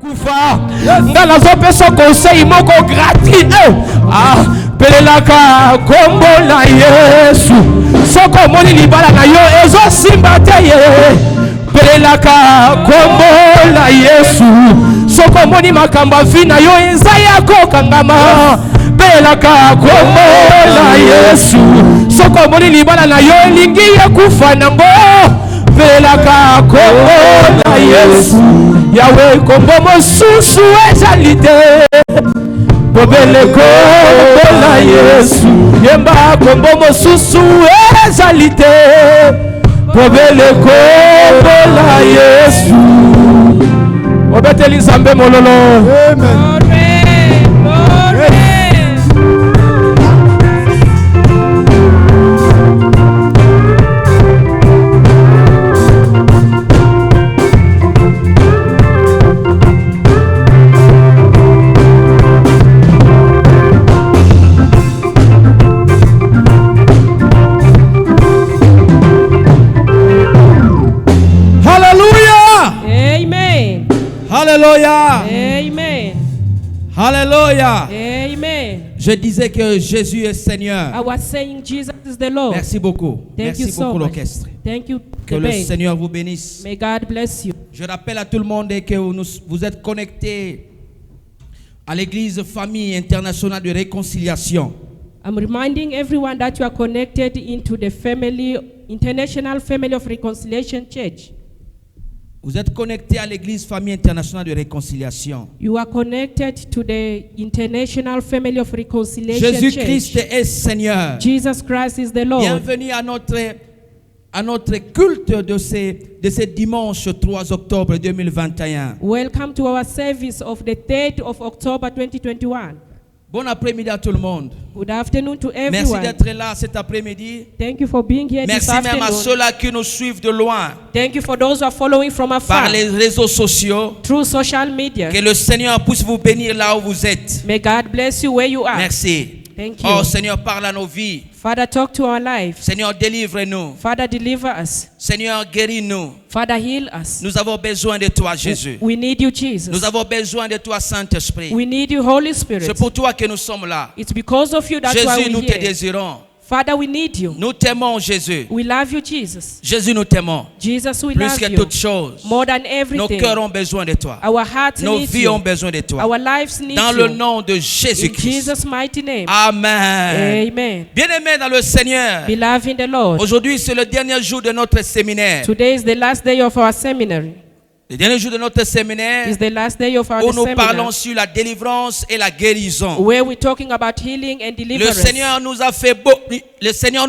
Kufa ngala zopesa conseil moko gratuit pelelaka kombo na Yesu soko moni libala na yo ezo simba te ye pelelaka kombo na Yesu soko moni makamba fina yo eza yako kangama pelelaka kombo na Yesu soko moni libala na yo elingi ya kufa nango pelelaka kombo na Yesu Yahweh kombo mosusu ezalite Bobele kombo na Yesu Yemba kombo mosusu ezalite Bobele kombo na Yesu Obeteli Nzambe mololo Amen. Alléluia. Amen. Alléluia. Amen. Je disais que Jésus est Seigneur. I was saying Jesus is the Lord. Merci beaucoup. Thank you Merci beaucoup so l'orchestre. Thank you. Que le Seigneur vous bénisse. May God bless you. Je rappelle à tout le monde que vous êtes connectés à l'église Famille Internationale de Réconciliation. I'm reminding everyone that you are connected into the International Family of Reconciliation Church. Vous êtes connectés à l'église Famille Internationale de Réconciliation. You are connected to the International Family of Reconciliation Jésus-Christ Church. est Seigneur. Jesus Christ is the Lord. Bienvenue à notre culte de ce dimanche 3 octobre 2021. Welcome to our service of the 3rd of October 2021. Bon après-midi à tout le monde. Good afternoon to everyone. Merci d'être là cet après-midi. Thank you for being here this Merci même afternoon. à ceux-là qui nous suivent de loin. Thank you for those who are following from afar. Par les réseaux sociaux. Through social media. Que le Seigneur puisse vous bénir là où vous êtes. May God bless you where you are. Merci. Thank you. Oh Seigneur, parle à nos vies. Father, talk to our life. Seigneur, délivre-nous. Father, deliver us. Seigneur, guéris-nous. Father, heal us. Nous avons besoin de toi, Jésus. We need you, Jesus. Nous avons besoin de toi, Saint-Esprit. We need you, Holy Spirit. C'est pour toi que nous sommes là. It's because of you that's why Jésus, nous we're te here. désirons. Father, we need you. Nous t'aimons, Jésus. We love you, Jesus. Jésus, nous t'aimons. Jesus, we Plus love que you. toute chose. More than Nos everything. cœurs ont besoin de toi. Our hearts Nos need vies ont you. besoin de toi. Our lives need Dans you. le nom de In Jésus-Christ. Jesus' mighty name. Amen. Amen. Bien-aimés dans le Seigneur. Beloved in the Lord. Aujourd'hui, c'est le dernier jour de notre séminaire. Today is the last day of our seminary. Le dernier jour de notre séminaire Is the last day of our où nous seminar, parlons sur la délivrance et la guérison. where we're talking about healing and Le deliverance. Seigneur nous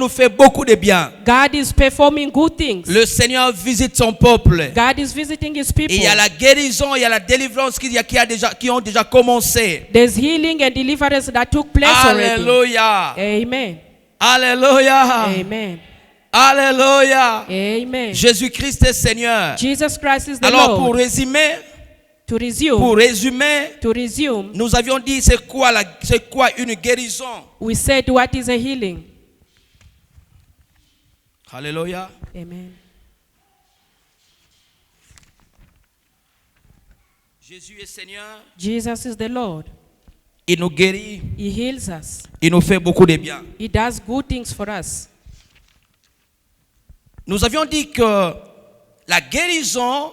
fait beaucoup de bien. God is performing good things. Le Seigneur visite son peuple. God is visiting his people. Et il y a la guérison, il y a la délivrance qui ont déjà commencé. There's healing and deliverance that took place already. Alléluia. Amen. Alléluia. Amen. Alléluia. Amen. Jésus-Christ est Seigneur. Jesus Christ is the Alors Lord. pour résumer, To resume, nous avions dit c'est quoi une guérison? we said what is a healing. Alléluia. Amen. Jésus est Seigneur. Jesus is the Lord. Il nous guérit. He heals us. Il nous fait beaucoup de bien. He does good things for us. Nous avions dit que la guérison,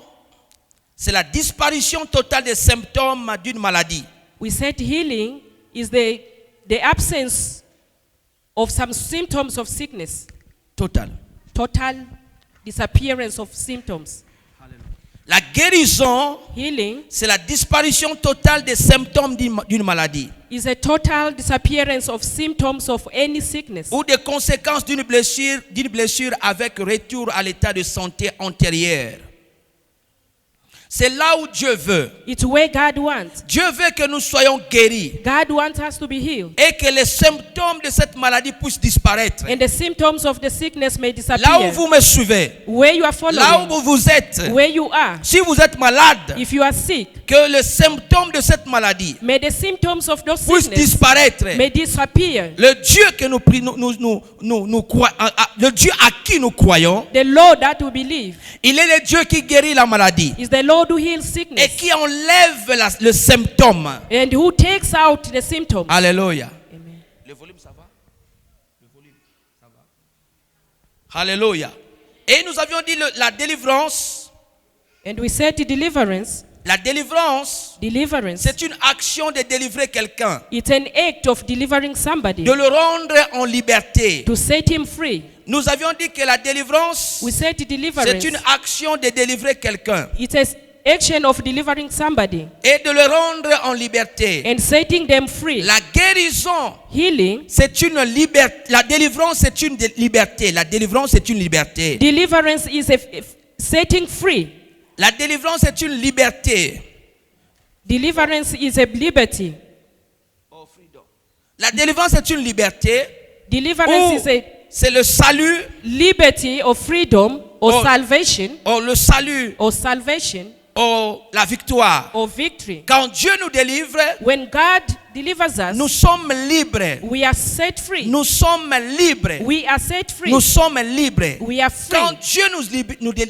c'est la disparition totale des symptômes d'une maladie. We said healing is the absence of some symptoms of sickness. Total. Total disappearance of symptoms. La guérison, Healing c'est la disparition totale des symptômes d'une maladie is a total disappearance of symptoms of any sickness ou des conséquences d'une blessure avec retour à l'état de santé antérieur. C'est là où Dieu veut. It's where God wants. Dieu veut que nous soyons guéris God wants us to be healed. et que les symptômes de cette maladie puissent disparaître. And the symptoms of the sickness may Là où disappear. vous me suivez, Where you are là où following, vous êtes, where you are, si vous êtes malade, if you are sick, que le symptôme de cette maladie may the symptoms of those puissent sickness disparaître. may disappear. Le Dieu que nous prions, le Dieu à qui nous croyons, The Lord that we believe il est le Dieu qui guérit la maladie is the Lord who heals et sickness qui enlève le symptôme. and who takes out the symptoms. Alléluia. Amen. Le volume, ça va? Le volume, ça va? Alléluia. Et nous avions dit la délivrance. And we said deliverance. La délivrance, Deliverance. c'est une action de délivrer quelqu'un, It's an act of delivering somebody, de le rendre en liberté. to set him free. Nous avions dit que la délivrance, We said c'est deliverance. une action de délivrer quelqu'un It's an action of delivering somebody et de le rendre en liberté. and setting them free. La guérison, Healing. c'est une liberté. La délivrance, c'est une liberté. La délivrance, c'est une liberté. Deliverance is a setting free. La délivrance, c'est une liberté. Deliverance is a liberty. La délivrance, c'est une liberté. Deliverance Ou is a c'est le salut, liberty or freedom or Oh. salvation ou le salut, or salvation ou la victoire. or victory. Quand Dieu nous délivre, When God delivers us, nous sommes libres. we are set free. Nous sommes libres. We are set free. Nous sommes libres. We are free. Quand Dieu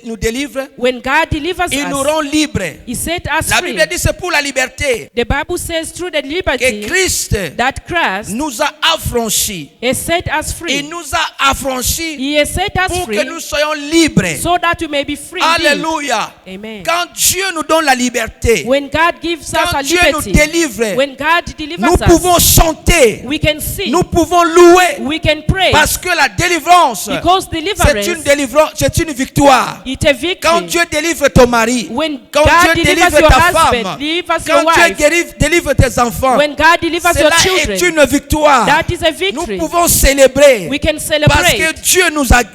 nous délivre, When God delivers il nous us, rend libres. He set us La free. Bible dit c'est pour la liberté The Bible says through the que liberty Christ that Christ nous a affranchis. has set us Il free. nous a affranchis He has set us pour que free nous soyons libres. so that we may be free. indeed. Alléluia. Amen. Quand Dieu nous donne la liberté, When God gives us quand a Dieu nous liberty, délivre, when God delivers nous us, pouvons chanter, we can sing, nous pouvons louer, we can pray, parce que la délivrance, because c'est une deliverance délivrance, c'est une victoire. is a Quand victory. Dieu délivre ton mari, When quand God Dieu delivers délivre your ta husband, femme, delivers your quand Dieu wife, délivre tes enfants, when God delivers your cela est children, une victoire. that is a Nous victory. pouvons célébrer We can parce celebrate que Dieu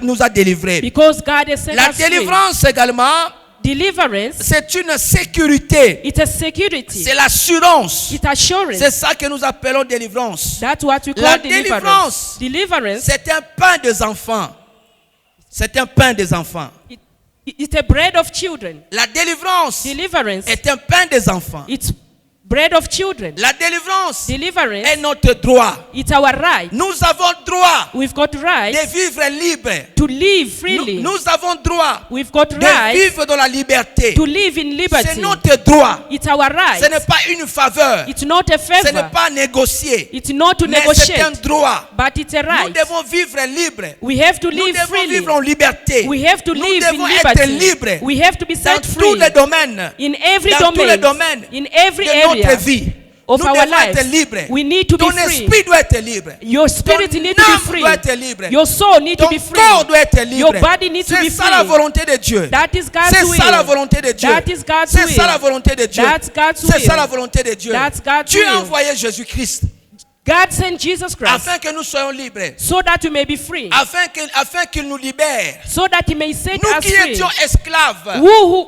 nous a délivrés. because God has set La us free. délivrance également, Deliverance, c'est une sécurité, it's a security, c'est l'assurance. it's assurance. C'est ça que nous appelons délivrance. That's what we La call deliverance. Deliverance, C'est un pain des enfants. C'est un pain des enfants. it's a bread of children. La délivrance Deliverance, est un pain des enfants. it's bread of children. La délivrance Deliverance, est notre droit. it's our right. Nous avons droit We've got right de vivre libre. to live Nous, freely. nous avons droit We've got de right vivre dans la liberté. to live in C'est liberty. notre droit. It's our Ce n'est right. pas une faveur. It's not a Ce n'est favor. pas négocié. It's not to Mais c'est un negotiate, droit. but it's a Nous right. devons vivre libre. We have to Nous live devons freely. vivre en liberté. We have to Nous live devons in être liberty. libres We have to be dans set tous free les domaines in every dans tous les domain, domaines in every de notre area vie. of Nous our devons être lives. libres. We need to be Ton free. esprit doit être libre. Your spirit Ton needs to âme be free. doit être libre. Your soul needs to Ton be free. corps doit être libre. Your body needs to C'est be ça la free. volonté de Dieu. That is God's C'est will. ça la volonté de Dieu. That is God's C'est will. ça la volonté de Dieu. That's God's C'est will. ça la volonté de Dieu. That's God's Dieu a will. envoyé Jésus-Christ God sent Jesus Christ afin que nous soyons libres. so that we may be free, Afin qu'il nous libère. so that he may set Nous us qui free. étions esclaves.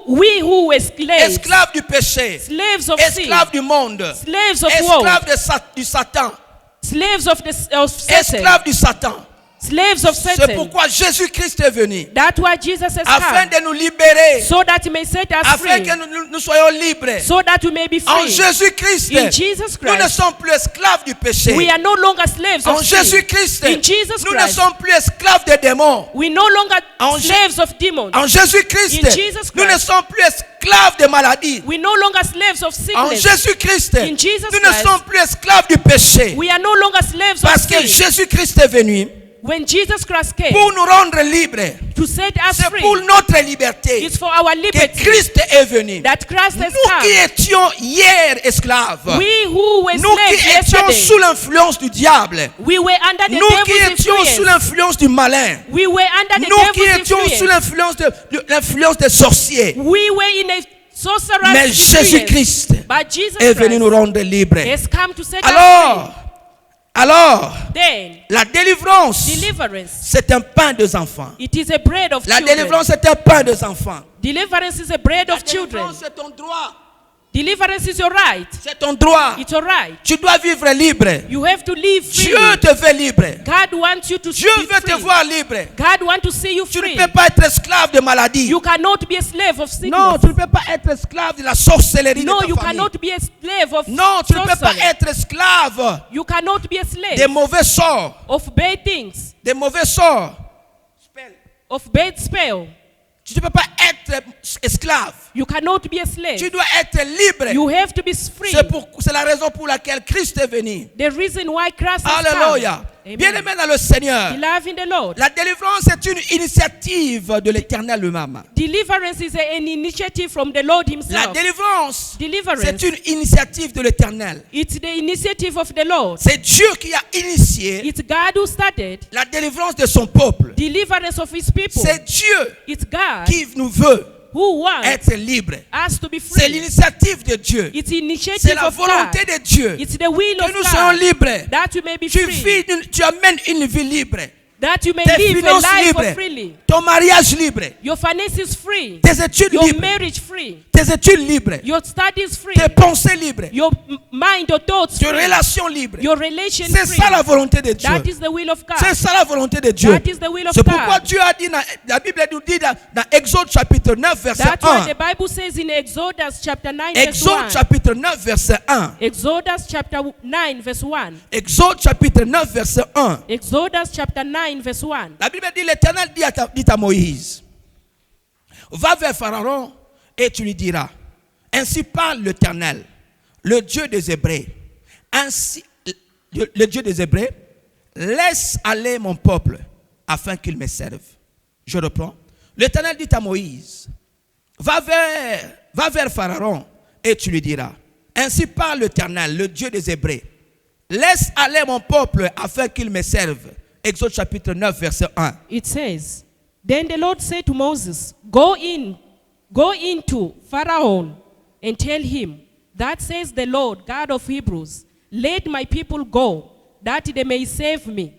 We who were slaves, Esclaves du péché. slaves of sin, Esclaves du monde. slaves of world, Esclaves du Satan. slaves of Satan, Esclaves du Satan. slaves of C'est Satan. pourquoi Jésus-Christ est venu. That's why Jesus has Afin come, de nous libérer. so that he may set us Afin free, que nous soyons libres. so that we may be En free. Jésus-Christ, In Jesus nous ne Christ, sommes plus esclaves du péché. we are no longer slaves En of sin. Jésus-Christ, In Jesus nous ne Christ, sommes plus esclaves des démons. we no longer En Jé- slaves of demons. En Jésus-Christ, In Jesus nous ne Christ, sommes plus esclaves des maladies. We no longer slaves of En sickness. Jésus-Christ, In Jesus nous ne Christ, sommes plus esclaves du péché. We are no longer slaves Parce of que sin. Jésus-Christ est venu When Jesus Christ came pour nous rendre libres. to set us C'est free, pour notre liberté it's for our que liberty Christ est venu. that Christ has Nous qui come. étions hier esclaves, We who were nous qui slaves étions yesterday, sous l'influence du diable, we were under the nous qui devil's étions sous influence. l'influence du malin, We were under the nous qui devil's étions sous influence. l'influence des sorciers. We were in a sorcerer's Mais influence. Jésus-Christ But Jesus est venu nous Christ rendre libres. has come to set us Alors, free. Then, la délivrance, deliverance, c'est un pain des enfants. it is a bread of La children. délivrance, c'est un pain des enfants. Deliverance is a bread La of children. délivrance, c'est ton droit. Deliverance is your right. C'est ton droit. It's your right. Tu dois vivre libre. You have to live freely. Dieu te veut libre. God wants you to Dieu be veut te free. voir libre. God wants to see you Tu ne free. peux pas être esclave de maladie. You cannot be a slave of sickness. Non, tu ne peux pas être esclave de la sorcellerie No, de you ta famille. cannot be a slave of Non, tu ne peux pas sorcery. être esclave You cannot be a des slave mauvais sorts. of bad things, Des mauvais sorts. of bad spell. Tu ne peux pas être esclave. You cannot be a Tu slave. dois être libre. You have to be free. C'est la raison pour laquelle Christ est venu. The reason why Christ has Alléluia. come. Amen. Bien-aimé dans le Seigneur, Beloved in the Lord. la délivrance est une initiative de l'Éternel lui-même. Deliverance is an initiative from the Lord La himself. délivrance, Deliverance. c'est une initiative de l'Éternel. It's the initiative of the Lord. C'est Dieu qui a initié It's God who started la délivrance de son peuple. deliverance of his people. C'est Dieu It's God qui nous veut who wants être libres. us to be C'est free. l'initiative de Dieu. It's C'est initiative la of volonté God. de Dieu It's the will que of nous soyons God libres. that we may be Tu free. amènes une vie libre. That you may Tes live a finances life libres. of freely. Ton mariage libre. Your finances free. Tes études Your libres. marriage free. Tes études libres. Your studies free. Tes pensées libres. Your mind, your thoughts Tes free. relations libres. Your relation C'est free. ça la volonté de Dieu. That is the will of God. C'est ça la volonté de Dieu. That is the will of C'est pourquoi God. Dieu a dit, la Bible nous dit dans Exode chapitre 9 verset That's why 1. the Bible says in Exodus chapter 9 verse Exode 1. chapitre 9 verset 1. Exodus chapter 9 verse 1. Exode chapitre 9 verset 1. Exodus chapter 9 verse 1. La Bible dit, l'Éternel dit à Moïse, va vers Pharaon et tu lui diras, ainsi parle l'Éternel, le Dieu des Hébreux. Ainsi, le Dieu des Hébreux, laisse aller mon peuple afin qu'il me serve. Je reprends. L'Éternel dit à Moïse, va vers Pharaon et tu lui diras, ainsi parle l'Éternel, le Dieu des Hébreux. Laisse aller mon peuple afin qu'il me serve. Exode chapitre 9 verset 1. It says, then the Lord said to Moses, go into Pharaoh and tell him, that says the Lord, God of Hebrews, let my people go, that they may save me.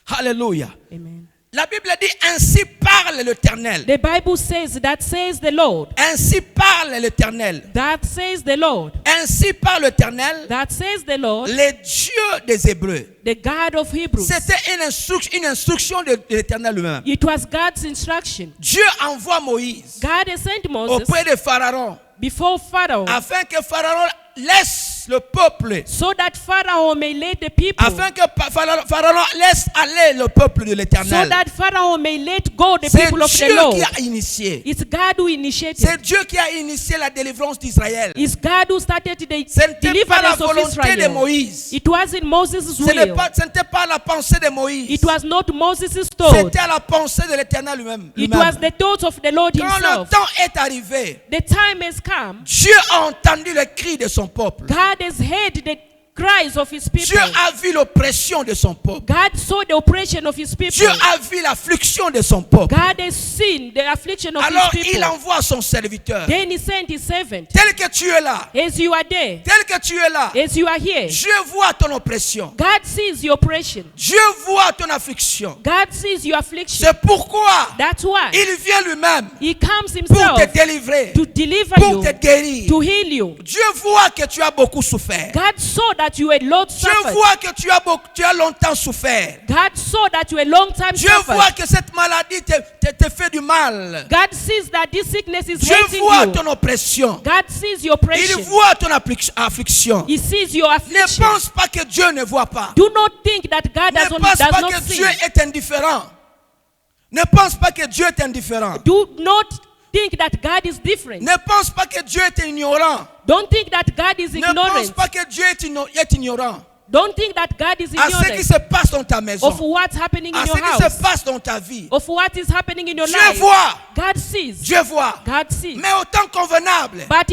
Hallelujah. Amen. La Bible dit, ainsi parle l'Éternel. The Bible says, that says the Lord. Ainsi parle l'Éternel. That says the Lord. Ainsi parle l'Éternel, That says the Lord, les dieux des Hébreux. the God of Hebrews. C'était une instruction de l'Éternel lui-même. It was God's instruction. Dieu envoie Moïse God has sent Moses auprès de Pharaon before Pharaoh afin que Pharaon laisse le peuple, so that Pharaoh may lead the people. afin que Pharaon laisse aller le peuple de So l'Éternel. that Pharaoh may let go the C'est people of the Dieu Lord. qui a initié. It's God who initiated. C'est Dieu qui a initié la délivrance d'Israël. It's God who started the Ce n'était pas la deliverance of volonté de Israel. Moïse. It wasn't Moses' Ce will. n'était pas la pensée de Moïse. It was not Moses' thought. C'était la pensée de l'Éternel lui-même. It was the thought of the Lord Quand le himself. temps est arrivé, The time has come. Dieu a entendu le cri de son peuple. God has heard the cries of his people. Dieu a vu l'oppression de son peuple. God saw the oppression of his people. Dieu a vu l'affliction de son peuple. God has seen the affliction of Alors his il people. envoie son serviteur. Then he sent his servant. Tel que tu es là, As you are there, tel que tu es là, as you are here, Dieu voit ton oppression. God sees your oppression. Dieu voit ton affliction. God sees your affliction. C'est pourquoi That's why il vient lui-même he comes pour himself te délivrer, to deliver pour you, te guérir. to heal you. Dieu voit que tu as beaucoup souffert. God saw that you had long Dieu suffered. voit que tu as longtemps souffert. God saw that you had long time Dieu suffered. voit que cette maladie te fait du mal. God sees that this sickness is Dieu hating voit you. ton oppression. God sees your Il oppression. voit ton affliction. He sees your Ne affliction. pense pas que Dieu ne voit pas. Do not think that God Ne does pense not pas que see. Dieu est indifférent. Ne pense pas que Dieu est indifférent. Do not think that God is different. Ne pense pas que Dieu est ignorant. Don't think that God is Ne pense ignorant. pas que Dieu est ignorant Don't think that God is à ce qui ignorant se passe dans ta maison, of what's happening à in ce your qui se house, passe dans ta vie. of what is happening in your Dieu life. voit, God sees. Dieu voit. God sees. Mais au temps convenable, But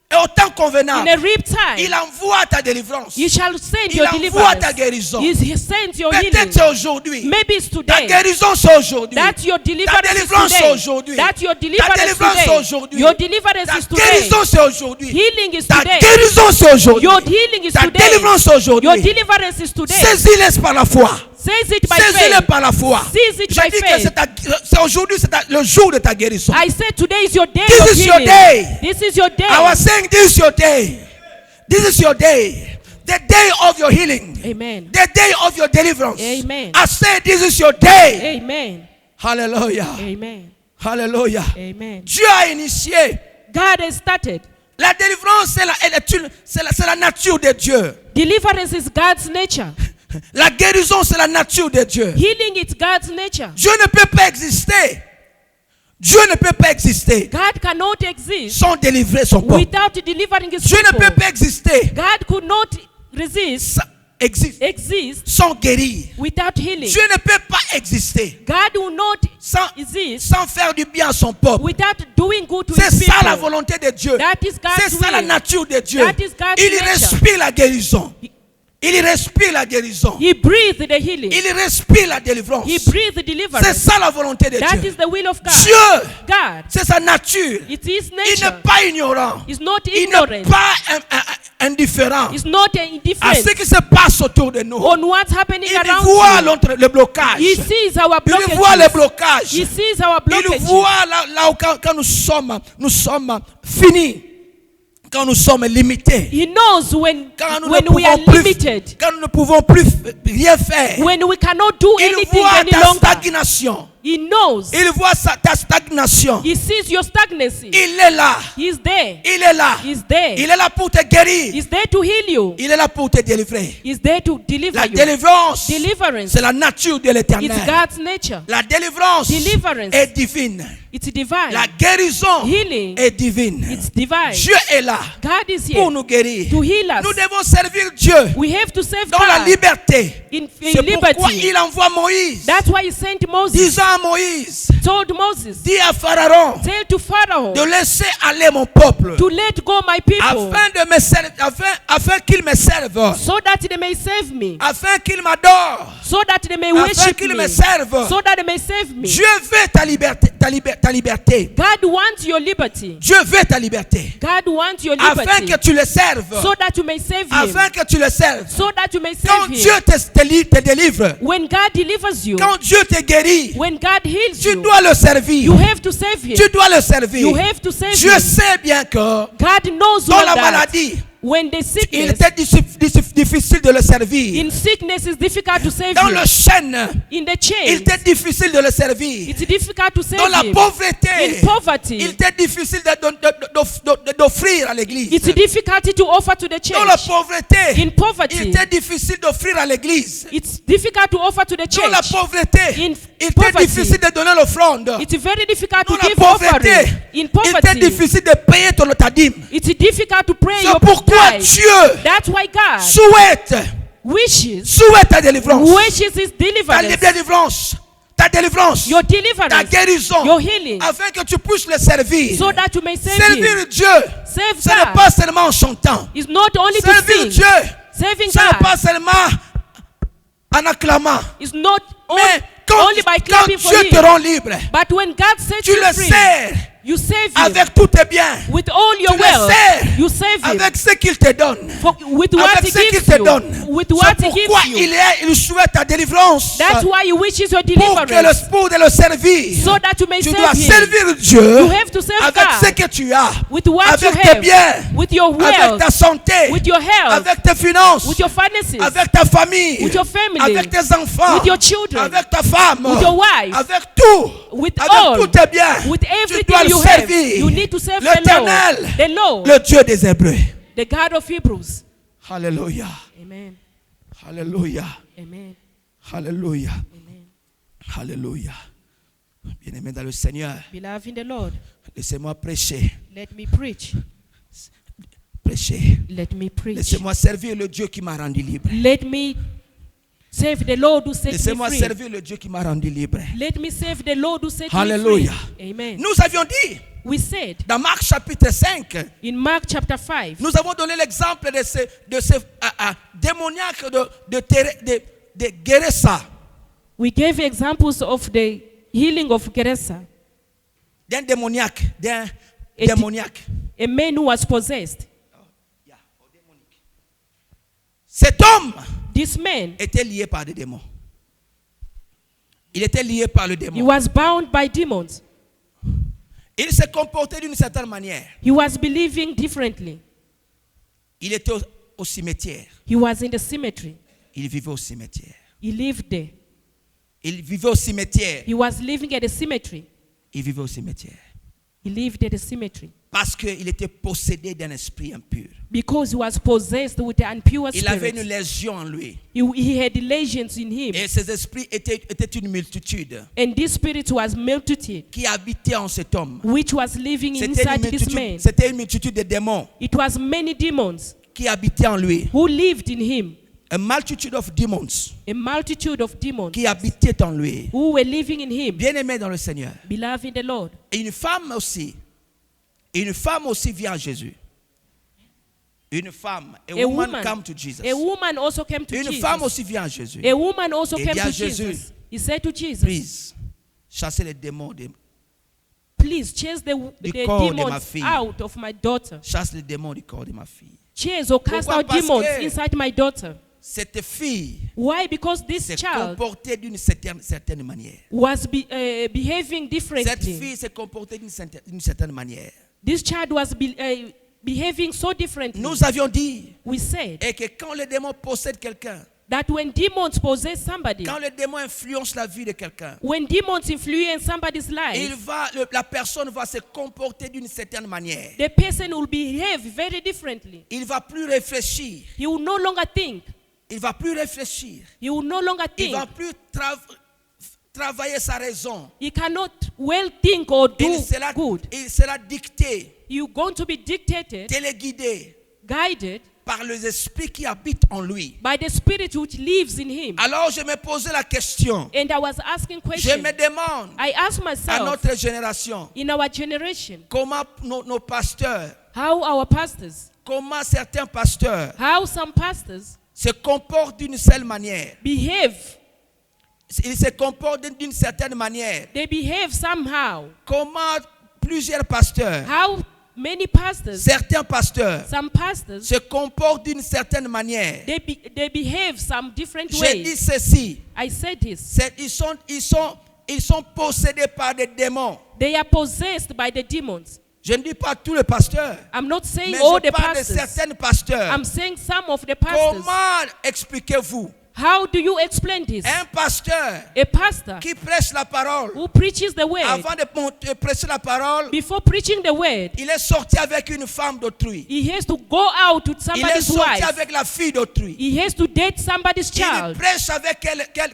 et au temps in convenable, a reap time, il envoie ta délivrance. you shall send Il your envoie ta deliverance. guérison. He sends your Peut-être healing. c'est aujourd'hui. Maybe it's Ta today. guérison c'est aujourd'hui. That your Ta deliverance is délivrance c'est today. aujourd'hui. That your Ta deliverance is délivrance c'est today. aujourd'hui. Your deliverance Ta is today. guérison c'est aujourd'hui. Healing is Ta today. guérison c'est aujourd'hui. Your healing is Ta today. délivrance c'est aujourd'hui. Your deliverance is today. Saisis-les par la foi. Seize it by Saisis-le faith. par la foi. Seize it Je by dis que faith. c'est aujourd'hui, le jour de ta guérison. I said today is your day This of is your healing. day. This is your day. I was saying this is your day. This is your day. The day of your healing. Amen. The day of your deliverance. Amen. I say this is your day. Amen. Hallelujah. Amen. Hallelujah. Amen. Dieu a initié. God has started. La délivrance, c'est la nature de Dieu. Deliverance is God's nature. La guérison, c'est la nature de Dieu. Healing is God's nature. Dieu ne peut pas exister. Dieu ne peut pas exister God cannot exist sans délivrer son peuple. without delivering his Dieu ne peut people. pas exister God could not exist sans guérir. without healing. Dieu ne peut pas exister God will not sans, exist sans faire du bien à son peuple. without doing good to C'est his ça la people. volonté de Dieu. That is God's C'est ça la will. nature de Dieu. That is God's Il nature. respire la guérison. Il respire la guérison. He breathed the healing. Il respire la délivrance. He breathed the C'est deliverance. ça la volonté de That Dieu. is the will of God. Dieu, God, c'est sa nature. it is Il nature. n'est pas ignorant. It's not Il ignorant. n'est pas indifférent It's not à indifferent ce qui se passe autour de nous. on what's happening Il around voit you. le blocage. He sees our Il voit les blockages. blocages. He sees our Il blockages. voit là où quand nous sommes finis. Quand nous sommes limités. He knows when Quand nous, we are limited. quand nous ne pouvons plus rien faire. When we cannot do Il anything voit any ta longer. stagnation. He knows. Il voit ta stagnation. He sees your stagnancy. Il est là. He's there. Il est là. He's there. Il est là pour te guérir. He's there to heal you. Il est là pour te délivrer. He's there to deliver La you. délivrance, Deliverance. c'est la nature de l'éternel. It's God's nature. La délivrance Deliverance. est divine. It's divine. La guérison Healing. est divine. It's divine. Dieu est là God is pour here nous guérir. to heal us. Nous devons servir Dieu We have to save dans la God liberté. in C'est pourquoi liberty. il envoie Moïse. That's why he sent Moses. Disant à Moïse, Told Moses, dis à Pharaon tell to Pharaoh de laisser aller mon peuple to let go my people afin qu'il me serve, so that they may save me, afin qu'il m'adore, so that they may afin worship qu'il me, me serve. so that they may save me. Dieu veut ta liberté. God wants your liberty. Dieu veut ta liberté. God wants your Afin liberty que tu le serves. so that you may save him. Afin que tu le serves. So that you may Quand save Dieu him. te délivre, When God delivers you, quand Dieu te guérit, when God heals tu you, dois le servir. you have to save him. Tu dois le servir. You have to save Dieu him. sait bien que God knows dans all la that. maladie, When the il sickness, était difficile de le servir. in sickness, it's difficult to save Dans him. le chêne, In the il chain, était difficile de le servir. it's difficult to save Dans la him. pauvreté, In poverty, il était difficile d'offrir à l'église. it's difficult to offer to the Dans la church. pauvreté, In il poverty, était difficile d'offrir à l'église. it's difficult to offer to the Dans la church. pauvreté, In il était poverty, difficile de donner l'offrande. it's very difficult Dans to la give pauvreté, offering. In il était poverty, difficile de payer ta dîme. it's difficult to pray C'est your pourquoi tithe. Dieu That's why God souhaite ta délivrance. wishes his deliverance, Ta délivrance. your Ta deliverance, guérison. your healing, Afin que tu puisses le servir. so that you may save him. Servir Dieu. Save Ce n'est God. pas seulement en chantant. It's not only to Servir sing. Dieu. Saving Ce n'est God pas seulement en acclamant. is not Mais quand only by clapping for Dieu te him. rend libre, But when God sets tu you le free, sers you save him avec tous tes biens. with all your Tu le wealth. sers You save him avec ce qu'il te donne. with what Avec he ce qu'il gives te you. donne. With C'est what he pourquoi gives you. il souhaite ta délivrance. That's why he wishes your Pour deliverance, de le servir. so that you may Tu save dois him. servir Dieu You have to serve avec God ce que tu as. with what Avec you tes have, biens. with your Avec wealth, ta santé. with your health, Avec tes finances. with your finances, Avec ta famille. with your family, Avec tes enfants. with your children, Avec ta femme. with your wife, Avec tout. with Avec all, tous tes biens. with Tu everything dois le you have. servir. You need to serve the L'Éternel. Lord, the Lord, Le Dieu des Hébreux. the God of Hebrews. Alléluia. Amen. Alléluia. Amen. Alléluia. Amen. Alléluia. Bien-aimé dans le Seigneur, Beloved in the Lord, laissez-moi prêcher. let me preach. Prêcher. Let me preach. Laissez-moi servir le Dieu qui m'a rendu libre. Let me save the Lord who set me Laissez-moi free. servir le Dieu qui m'a rendu libre. Let me save the Lord who set Hallelujah. me free. Amen. Nous avions dit, We said dans Marc chapitre 5, in Mark chapter 5, nous avons donné l'exemple de ce démoniaque de Gerasa. we gave examples of the healing of Gerasa, D'un démoniaque. D'un Et- démoniaque. a man who was possessed. Cet homme This man était lié par des démons. Il était lié par le He démon. was bound by demons. Il se comportait d'une certaine manière. He was believing differently. Il était au cimetière. He was in the cemetery. Il vivait au cimetière. He lived there. Il vivait au cimetière. He was living at the cemetery. Il vivait au cimetière. He lived at the cemetery. Parce qu'il était possédé d'un esprit impur. Because he was possessed with an impure Il avait une spirit. légion en lui. He had legions in him. Et ces esprits étaient une multitude And this spirit was multitude, qui habitait en cet homme. which was living inside this man. C'était une multitude de démons It was many demons qui habitaient en lui. who lived in him. A multitude of demons A multitude of demons qui habitaient en lui. who were living in him. Bien-aimé dans le Seigneur. Beloved in the Lord. Et une femme aussi vient à Jésus. Une femme, a woman come to Jesus. A woman also came to Une femme Jesus. aussi vient à Jésus. A woman also Et came dit à to Jésus, Jesus. He said to Jesus, Please, chassez les démons, please chase the corps de ma demons fille. out of my daughter. chasse les démons du corps de ma fille. Chase or cast Pourquoi? out Parce demons que- inside my daughter. Cette fille Why? Because this s'est child comportée d'une certaine manière. was behaving Cette differently. fille s'est comportée d'une certaine manière. This child was behaving so differently. Nous avions dit We said et que quand le démon possède quelqu'un, that when demons possess somebody, quand le démon influence la vie de quelqu'un, when demons influence somebody's life, la personne va se comporter d'une certaine manière. the person will behave very differently. Il va plus réfléchir. He will no longer think. Il va plus réfléchir. He will no longer Il think. va plus travailler sa raison. He cannot well think or do good. Il sera dicté, You're going to be dictated, téléguidé guided par les esprits qui habitent en lui. by the spirit which lives in him. Alors je me posais la question. And I was asking Je questions. me demande I asked à myself, notre génération, in our generation, comment nos pasteurs, how our pastors, comment certains pasteurs how some pastors se comportent d'une seule manière. behave. Ils se comportent d'une certaine manière. They behave somehow. Comment plusieurs pasteurs, How many pastors, certains pasteurs, some pastors, se comportent d'une certaine manière. they behave some different J'ai dit ways. ceci. I said this. Ils sont possédés par des démons. They are possessed by the demons. Je ne dis pas tous les pasteurs, I'm not saying mais all je the parle de pastors. certains pasteurs. I'm saying some of the pastors. Comment expliquez-vous How do you explain this? un pasteur A pastor qui prêche la parole, who preaches the word, avant de prêcher la parole, before preaching the word, il est sorti avec une femme d'autrui. he has to go out with Il est somebody's sorti wife. avec la fille d'autrui. He has to date somebody's Il child. prêche avec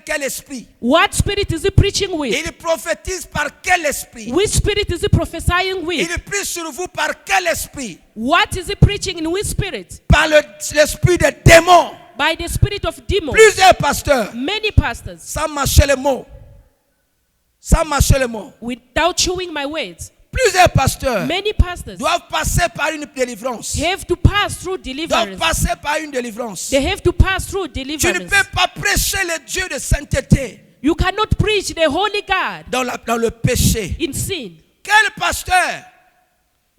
quel esprit? What spirit is he preaching with? Il prophétise par quel esprit? Which spirit is he prophesying with? Il prie sur vous par quel esprit? What is he preaching in which spirit? Par l'esprit des démons. By the spirit of demons. Plusieurs pasteurs, Many pastors, sans mâcher les mots, sans mâcher les mots. without chewing my words, Plusieurs pasteurs many pastors doivent passer par une délivrance. have to pass through Doivent deliverance. passer par une délivrance. They have to pass through Tu ne deliverance. peux pas prêcher le Dieu de sainteté You cannot preach the holy God dans le péché. in sin. Quel pasteur?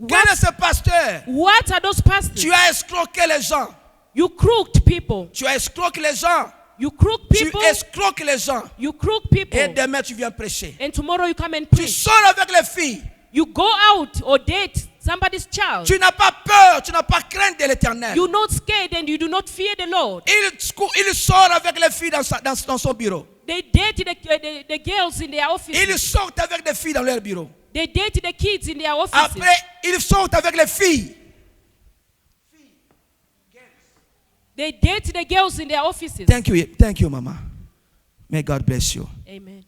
Quel est ce pasteur? What are those pastors? Tu as escroqué les gens. You crooked people. Tu escroques les gens. You crook Tu people. escroques les gens. You crook people. Et demain, tu viens prêcher. And tomorrow you come and Tu preach. sors avec les filles. You go out or date somebody's child. Tu n'as pas peur, tu n'as pas crainte de l'éternel. You're not scared and you do not fear the Lord. Il sort avec les filles dans son bureau. They date the girls in their offices. Ils sortent avec des filles dans leur bureau. They date the kids in their offices. Après, ils sortent avec les filles. They date the girls in their offices. Thank you, Mama. May God bless you. Amen.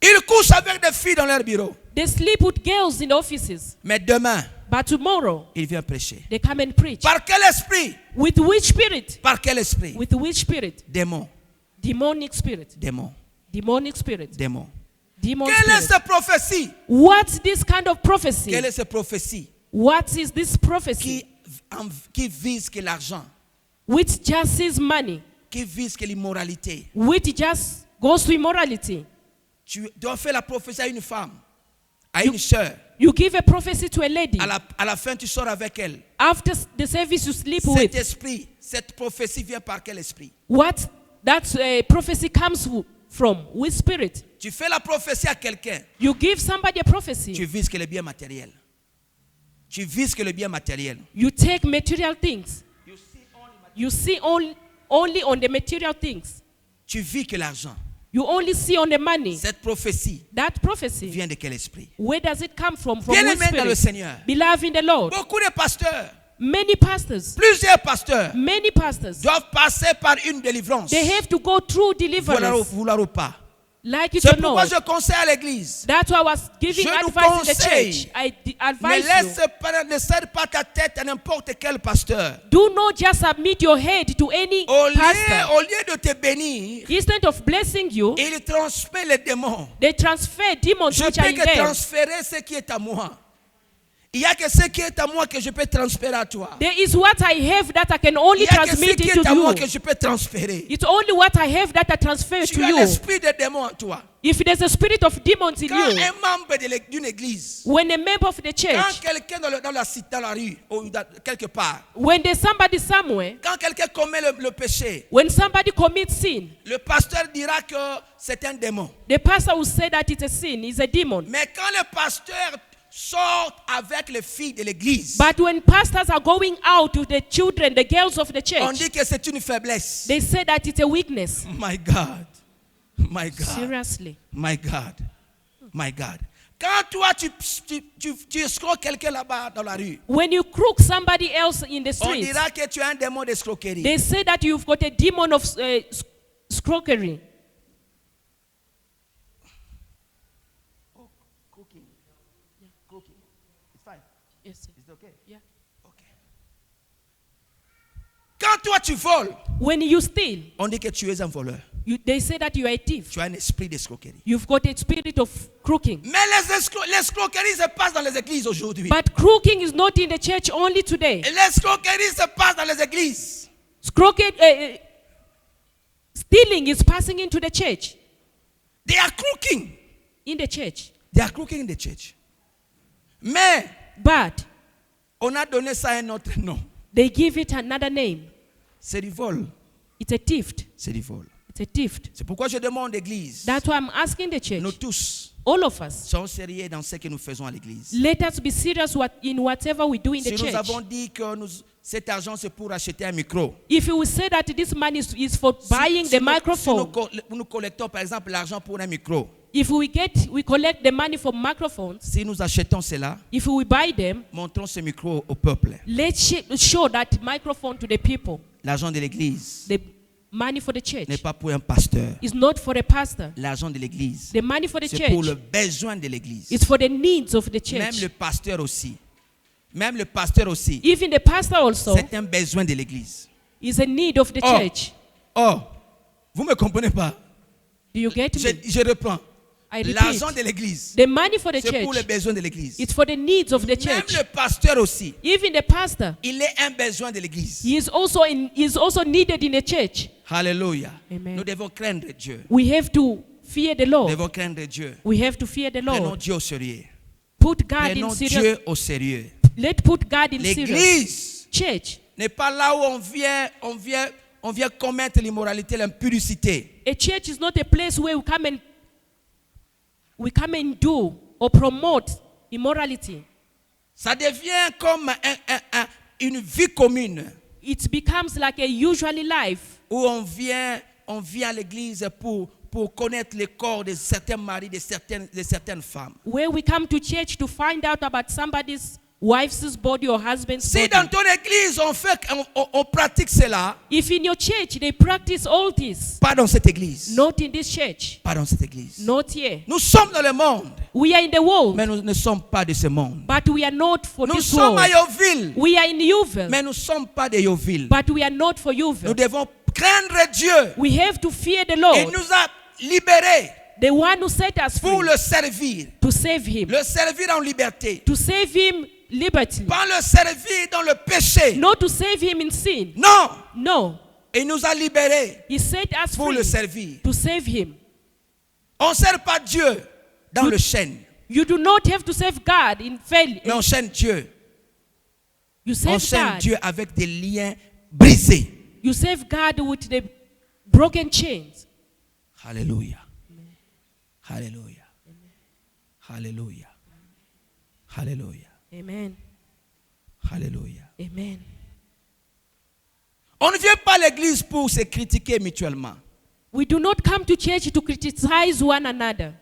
Ils couchent avec des filles dans leur bureau. They sleep with girls in the offices. Mais demain, But tomorrow, ils viennent prêcher. they come and preach. Par quel esprit? With which spirit? Par quel esprit? With which spirit? Démon. Demonic spirit. Démon. Demonic spirit. Démon. Demon Quelle est spirit. cette prophétie? What's this kind of prophecy? Quelle est cette prophétie What is this prophecy? qui vise que l'argent, Which just sees money. qui vise que l'immoralité? Which just goes to immorality. Tu dois faire la prophétie à une femme, à une sœur. You give a prophecy to a lady. À la fin, tu sors avec elle. After the service, you sleep Cet with. esprit, cette prophétie vient par quel esprit? What that prophecy comes from? Which spirit? Tu fais la prophétie à quelqu'un. You give somebody a prophecy. Tu vises que les biens matériels. Tu vises que les biens matériels. You take material things. You see only on the material things. Tu vis que l'argent. You only see on the money. Cette prophétie That prophecy, vient de quel esprit? where does it come from? From Bien which aimé dans le spirit? Seigneur. Beloved in the Lord. Beaucoup de pasteurs, Many pastors, plusieurs pasteurs, many pastors, doivent passer par une délivrance. they have to go through deliverance. Vouloir ou pas. Like it C'est or not. pourquoi je conseille à l'église. That's why I was giving Je nous advice in the conseille. church. I Ne advise laisse you. pas, ne cède pas ta tête à n'importe quel pasteur. Do not just submit your head to any pastor. Au lieu de te bénir, Instead of blessing you, il transmet les démons. they transfer demons Je which are peux in que them. transférer ce qui est à moi. Il y a que ce qui est à moi que je peux transférer à toi. There is what I have that I can Il only y a que ce transmit qui it to est à moi que you. je peux transférer. It's only what I have that I transfer Tu to as you. l'esprit des démons en toi. If there's a spirit of demons in Quand you, un membre d'une église, when a member of the quand church, quelqu'un dans la rue, ou quelque part, when there's somebody somewhere, quand quelqu'un commet le péché, when somebody commits sin, le pasteur dira que c'est un démon. the pastor will say that it's a sin, it's a demon. Mais quand le pasteur sort avec les filles de l'église, But when pastors are going out to the children, the girls of the on church, dit que c'est une faiblesse. they say that it's a weakness. My God. My God. Seriously. My God. My God. Quand toi, tu escroques quelqu'un là-bas dans la rue, When you crook somebody else in the on street, dira que tu as un démon d'escroquerie. they say that you've got a demon of scrockery. Yes, It's okay. yeah. Okay. Quand toi tu voles, When you steal, on dit que tu es un voleur. they say that you are a thief. Tu as un esprit d'escroquerie. You've got a spirit of crooking. Mais l'escroquerie se passe dans les églises aujourd'hui. But crooking is not in the church only today. Et l'escroquerie se passe dans les églises. Stealing is passing into the church. They are crooking. In the church. They are crooking in the church. Mais But on a donné ça un autre nom. they give it another name. C'est du vol. It's a theft. C'est du vol. It's a theft. C'est pourquoi je demande l'église. That's why I'm asking the church. Nous tous All of us. sommes sérieux dans ce que nous faisons à l'église. Let us be serious in whatever we do in Si the nous church. avons dit que cet argent c'est pour acheter un micro. If you will say that this money is for buying Si the microphone, nous collectons par exemple l'argent pour un micro. if we collect the money for microphones, Si nous achetons cela, if we buy them, montrons ce micro au peuple. let's show that microphone to the people. L'argent de l'église The money for the church n'est pas pour un pasteur. is not for a pastor. L'argent de l'église, The money for the c'est pour church le besoin de l'église. is for the needs of the Même church. le pasteur aussi. Même le pasteur aussi. Even the pastor also C'est un besoin de l'église. is a need of the Oh. church. Oh, vous ne me comprenez pas? Do you get me? Je reprends. I L'argent repeat. de l'église, The money for the c'est pour les church besoins de l'église. is for the needs of the Même church. le pasteur aussi, Even the pastor, il est un besoin de l'église. he is also needed in the church. Alléluia. Amen. Nous devons craindre Dieu. We have to fear the Nous Lord. devons craindre Dieu. We have to fear the Prenons Lord. Dieu au sérieux. Put God in Prenons serious. Dieu au sérieux. Let's put God in serious. L'église Church. n'est pas là où on vient commettre l'immoralité, l'impudicité. A church is not a place where we come and do or promote immorality. Ça devient comme une vie commune It becomes like a usually life où on vient à l'église pour connaître le corps de certains maris, de certaines femmes. where we come to church to find out about somebody's wife's body or husband's Si body. dans ton église on pratique cela, If in your church they practice all this, pas dans cette église. not in this church, Pas dans cette église. not here. Nous sommes dans le monde, We are in the world, mais nous ne sommes pas de ce monde. but we are not for Nous this sommes à world. Yeovil, We are in Yeovil, mais nous ne sommes pas de Yeovil. but we are not for Nous Yeovil. devons craindre Dieu. We have to fear the Il Lord, nous a libérés the one who set us pour free, le servir. to save him, Le servir en liberté. to save him liberty, Pas le servir dans le péché. not to save him in sin. Non. No, Il nous a libérés he set us pour le free servir. to save him. On ne sert pas Dieu dans le chêne, You do not have to save God in fail. mais on sert Dieu. You On save sert God. Dieu avec des liens brisés. You save God with the broken chains. Alléluia. Alléluia. Alléluia. Alléluia. Amen. Alléluia. Amen. On ne vient pas à l'église pour se critiquer mutuellement. We do not come to church to criticize one another.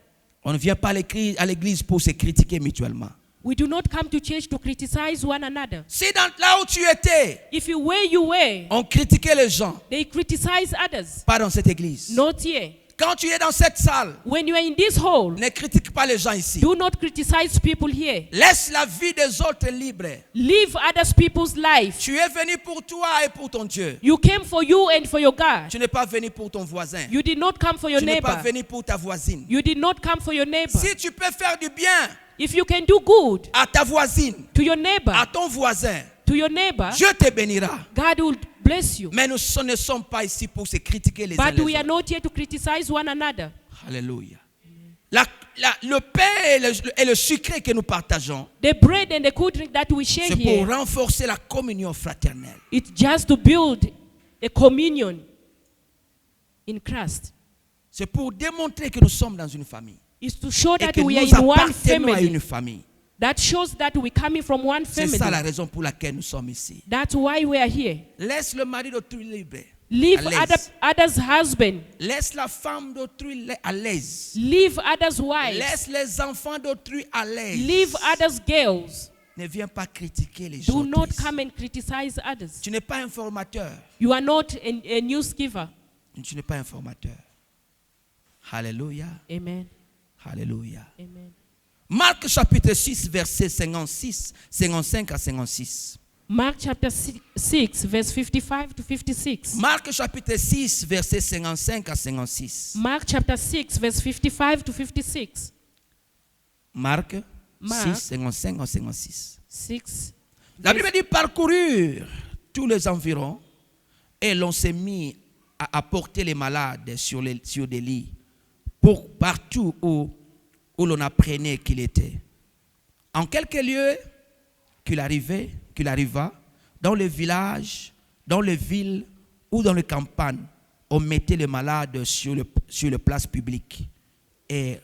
On ne vient pas à l'église pour se critiquer mutuellement. We do not come to church to criticize one another. Si là où tu étais, If you where you were, on critiquait les gens, they criticize others. pas dans cette église. Not here. Quand tu es dans cette salle, When you are in this hall, ne critique pas les gens ici. do not criticize people here. Laisse la vie des autres libre. Live others people's life. Tu es venu pour toi et pour ton Dieu. You came for you and for your God. Tu n'es pas venu pour ton voisin. You did not come for your Tu n'es pas neighbor. venu pour ta voisine. You did not come for your neighbor. Si tu peux faire du bien If you can do good à ta voisine, to your neighbor, à ton voisin, Dieu te bénira. God will bless you. Mais nous ne sommes pas ici pour se critiquer les uns But les we are autres. not here to criticize one another. Alléluia. Le pain et le sucre que nous partageons, The bread and the cool drink that we share c'est pour here, renforcer la communion fraternelle. it's just to build a communion in Christ. C'est pour démontrer que nous sommes dans une famille. It's to show Et that que we are nous in one appartenons à family. une famille. That shows that we coming from one C'est ça la family. raison pour laquelle nous sommes ici. That's why we are here. Laisse le mari d'autrui libre. Leave à l'aise. others' husband. Laisse la femme d'autrui à l'aise. Leave others' wives. Laisse les enfants d'autrui à l'aise. Leave others' girls. Ne viens pas critiquer les Do autres. not ici. come and criticize others. Tu n'es pas informateur. You are not a news giver. Tu n'es pas informateur. Alléluia. Amen. Alléluia. Amen. Marc chapitre 6, verset 55 à 56. Mark chapter 6, verse 55 to 56. Marc chapitre 6, verset 55 à 56. Mark chapter 6, verse 55 to 56. Marc Marc 6, 55 à 56. 6. La Bible dit parcourir tous les environs et l'on s'est mis à porter les malades sur des lits pour partout où l'on apprenait qu'il était. En quelques lieux qu'il arriva, dans les villages, dans les villes ou dans les campagnes, on mettait les malades sur les places publiques et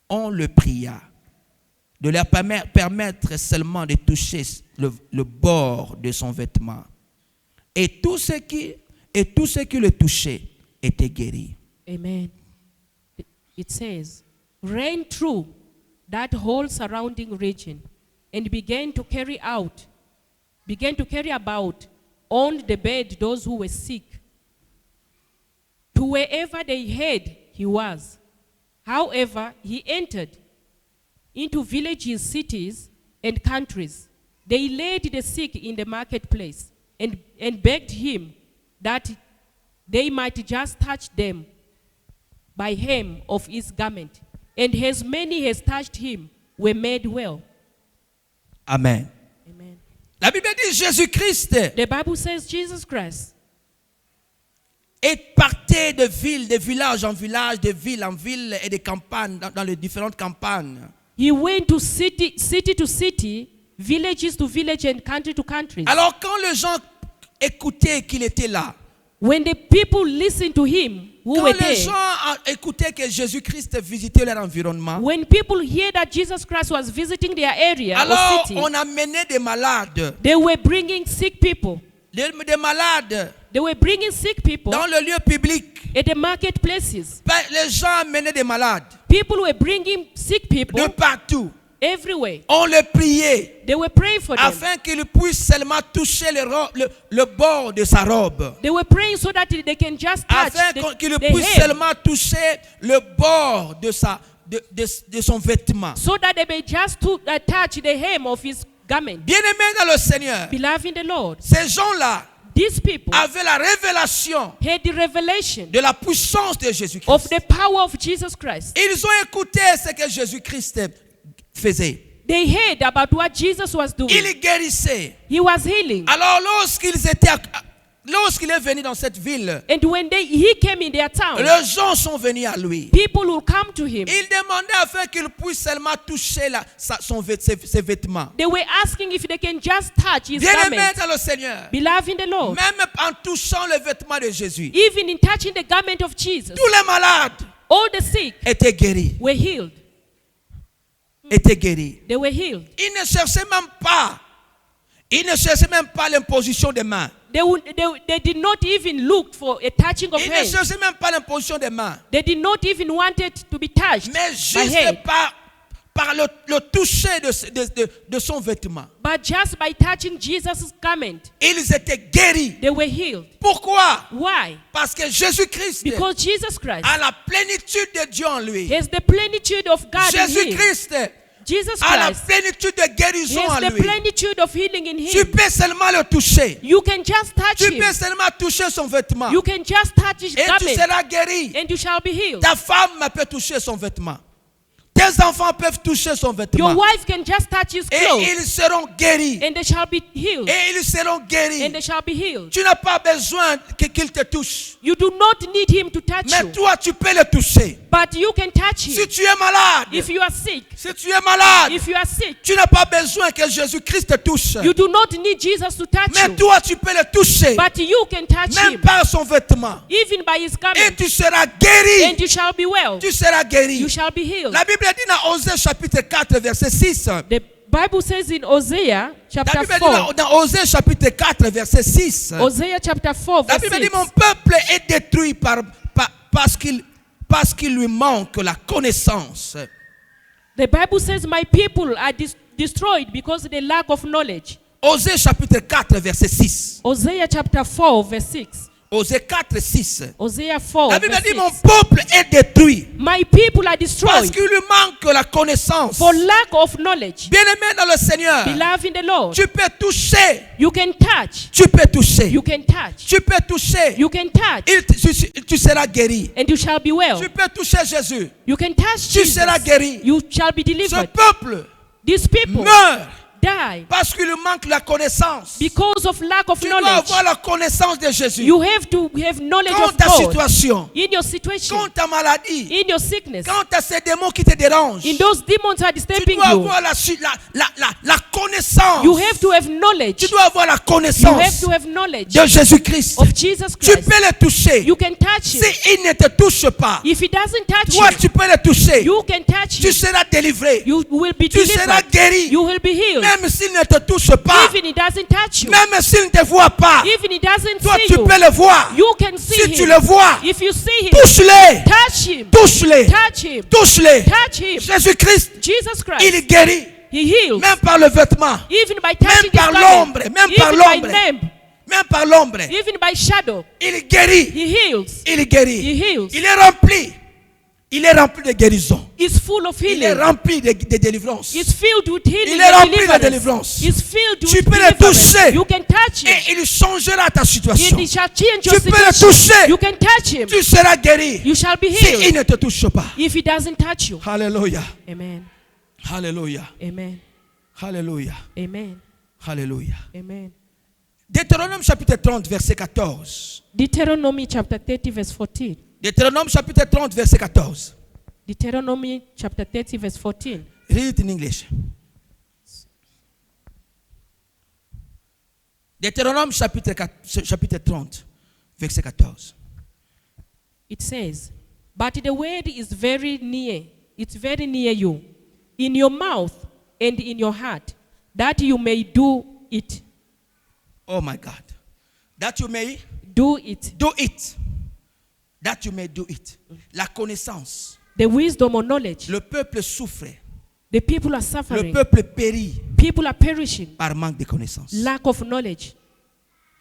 on le pria de leur permettre seulement de toucher le bord de son vêtement. Et tout ce qui le touchait était guéri. Amen. It says, ran through that whole surrounding region and began to carry about on the bed those who were sick, to wherever they heard he was. However, he entered into villages, cities, and countries. They laid the sick in the marketplace and begged him that they might just touch them by hem of his garment. And as many as touched him were made well. Amen. Amen. La Bible dit Jésus-Christ The Bible says Jesus Christ est parti de ville, de village en village, de ville en ville et de campagnes, dans les différentes campagnes. He went to city to city, villages to village, and country to country. Alors quand les gens écoutaient qu'il était là, When the people listened to him who quand were les there, gens écoutaient que Jésus-Christ visitait leur environnement, when people hear that Jesus Christ was visiting their area alors or city, on amenait des malades, they were bringing sick people. des malades They were bringing sick people dans le lieu public. at the marketplaces. Les gens amenaient des malades People were bringing sick people de partout. everywhere. On les priait They were praying for them. afin qu'il puisse seulement toucher le bord de sa robe. They were praying so that they can just touch Afin qu'il the puisse hem, seulement toucher le bord de son vêtement. so that they may just touch the hem of his garment. Bien-aimés dans le Seigneur, Beloved in the Lord, ces gens-là these people avaient la révélation had the revelation de la puissance de of Jésus-Christ. the power of Jesus Christ. Ils ont écouté ce que Jésus-Christ faisait. They heard about what Jesus was doing. Il guérissait. He was healing. Alors lorsqu'il est venu dans cette ville, And when he came in their town, les gens sont venus à lui. people will come to him. Il demandait afin qu'il puisse seulement toucher ses vêtements. They were asking if they can just touch his Bien-aimés garment. dans le Seigneur, Beloved in the Lord, même en touchant le vêtement de Jésus, even in touching the garment of Jesus, tous les malades All the sick étaient guéris. were healed. Étaient guéris. They were healed. Ils ne cherchaient même pas. Ils ne cherchaient même pas l'imposition des mains. They did not even look for a touching of Ils ne hands. cherchaient même pas l'imposition des mains. They did not even want it to be touched Mais by juste hand. par le toucher de son vêtement. But just by touching Jesus' garment, Ils étaient guéris. they were healed. Pourquoi? Why? Parce que Jésus-Christ Because Jesus Christ a la plénitude de Dieu en lui. has the plenitude of God in him. Jésus-Christ Jesus a la Christ plénitude de guérison en has the lui. plenitude of healing in Tu him. peux seulement le toucher. You can just touch Tu peux him. seulement toucher son vêtement. You can just touch his Et tu garment seras guéri. and you shall be healed. Ta femme peut toucher son vêtement. Tes enfants peuvent toucher son Your vêtement. wife can just touch his Et clothes ils seront guéris. and they shall be healed. Et ils seront guéris. And they shall be healed. Tu n'as pas besoin qu'il te touche. You do not need him to touch Mais you, toi, tu peux le toucher. but you can touch Si him. tu es malade, If you are sick, si tu es malade, if you are sick, tu n'as pas besoin que Jésus-Christ te touche. you do not need Jesus to touch Mais you, toi, tu peux le toucher. but you can touch Même him, par son vêtement. even by his Et garment, tu seras guéri. and you shall be well. Tu seras guéri. You shall be healed. La Bible dit dans Osée chapitre 4 verset 6. The Bible says in Hosea La chapter Bible dit 4, dans Osée chapitre 4 verset 6. Hosea chapter 4 La verse Bible dit 6. mon peuple est détruit parce qu'il lui manque la connaissance. The Bible says my people are destroyed because of the lack of knowledge. Osée chapitre 4 verset 6. Hosea chapter 4 verse 6. Osée 4 6. Hosea 4 La Bible verse dit 6. mon peuple est détruit My people are parce destroyed qu'il lui manque la connaissance. for lack of knowledge. Bien-aimé dans le Seigneur, Beloved in the Lord, tu peux toucher, you can touch. tu peux toucher, You can touch. tu peux toucher. You can touch. Tu seras guéri. And you shall be well. Tu peux toucher Jésus. You can touch Tu Jesus. seras guéri. You shall be Ce delivered. peuple These people meurt die parce qu'il lui manque la connaissance. because of lack of Tu dois knowledge. avoir la connaissance de Jésus. You have to have knowledge Quand of ta God situation, in your situation, quand ta maladie, in your sickness, quand tu as ces démons qui te dérangent, in those demons are tu disturbing dois you. avoir la connaissance. You have to have knowledge. Tu dois avoir la You have connaissance to have knowledge de Jésus-Christ. of Jesus Tu Christ. peux le toucher. You can touch him. S'il ne te touche pas, If he doesn't touch toi you, tu peux le toucher. you can touch Tu him. seras délivré. You will be Tu seras delivered. guéri. You will be healed. Même s'il ne te touche pas, Even he doesn't touch you. même s'il ne te voit pas, Even he doesn't toi see tu you. peux le voir. You can see Si tu him. le vois, If you see him, touche-le. touch him. Touche-le. Touch him. Touche-le. Touch him. Jésus-Christ, Jesus il Christ, guérit. he heals. Même par le vêtement. Even by touching his par garment. l'ombre, même par Even l'ombre. by name. Même par l'ombre. Even by shadow. Il guérit. He heals. Il guérit. He heals. Il est rempli. Il est rempli de guérison. He's full of Il est healing. rempli de délivrance. He's filled with healing Il est and rempli de deliverance. délivrance. He's filled Tu with peux le deliverance. toucher. You can touch him. Et il changera ta And situation. he shall change your Tu peux le situation. toucher. You can touch him. Tu seras guéri. You shall be S'il healed. ne te touche pas. If he doesn't touch you. Alléluia. Amen. Alléluia. Amen. Alléluia. Amen. Alléluia. Amen. Deutéronome chapitre 30 verset 14. Deuteronomy chapter 30 verse 14. Deutéronome chapitre 30 verset 14. Deuteronomy chapter 30 verse 14. Read it in English. Deutéronome chapitre 30 verset 14. It says, but the word is very near. It's very near you, in your mouth and in your heart, that you may do it. Oh my God. That you may Do it. do it. That you may do it. La connaissance. The wisdom or knowledge. Le peuple souffre. The people are Le suffering. peuple périt People are perishing. par manque de connaissance. Lack of knowledge.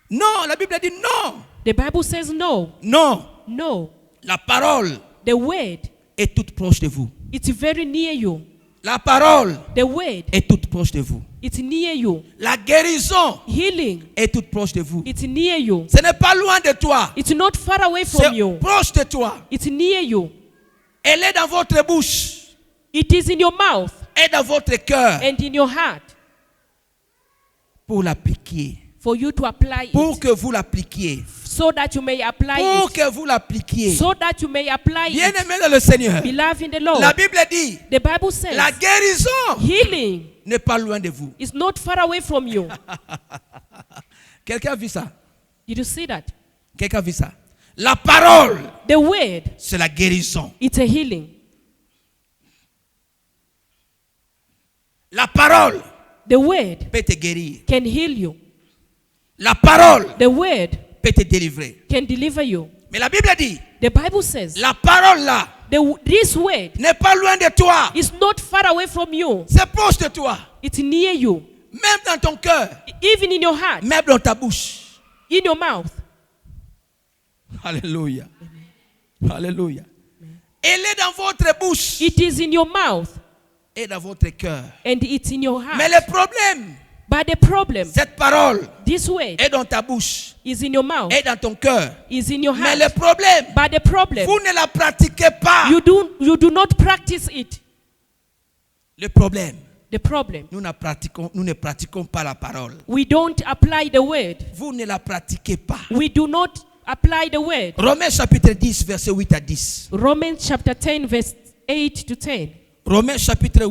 Non, la Bible dit non. The Bible says no. Non. No. La parole The word, est toute proche de vous. it's very near you. La parole The word, est toute proche de vous. it's near you. La guérison Healing, est toute proche de vous. it's near you. Ce n'est pas loin de toi. It's not far away from C'est you. proche de toi. It's near you. Elle est dans votre bouche. It is in your mouth Et dans votre cœur. and in your heart Pour l'appliquer. for you to apply Pour it. que vous l'appliquiez. So that you may apply Pour it. que vous l'appliquiez. So that you may apply it. Bien-aimé dans le Seigneur. Beloved in the Lord. La Bible dit, The Bible says la guérison healing n'est pas loin de vous. is not far away from you. Quelqu'un a vu ça? Did you see that? Quelqu'un a vu ça? La parole, The word, c'est la guérison. it's a healing. La parole The word peut te guérir. can heal you. La parole The word peut te délivrer. can deliver you. Mais la Bible dit, The Bible says la parole là this word n'est pas loin de toi. is not far away from you. C'est proche de toi. It's near you. Même dans ton cœur. Even in your heart, Même dans ta bouche. in your mouth. Alléluia. Alléluia. Elle est dans votre bouche It is in your mouth et dans votre cœur. and it's in your heart. Mais le problème, But the problem, cette parole this word est dans ta bouche is in your mouth, et dans ton cœur. is in your Mais le heart. problème, But the problem, vous ne la pratiquez pas. you do not practice it. Le problème, The problem, nous ne pratiquons pas la parole. we don't apply the word. Vous ne la pratiquez pas. We do not apply the word. Romains chapitre 10, verset 8 à 10. Romans chapter 10, verse 8 to 10. Romains chapitre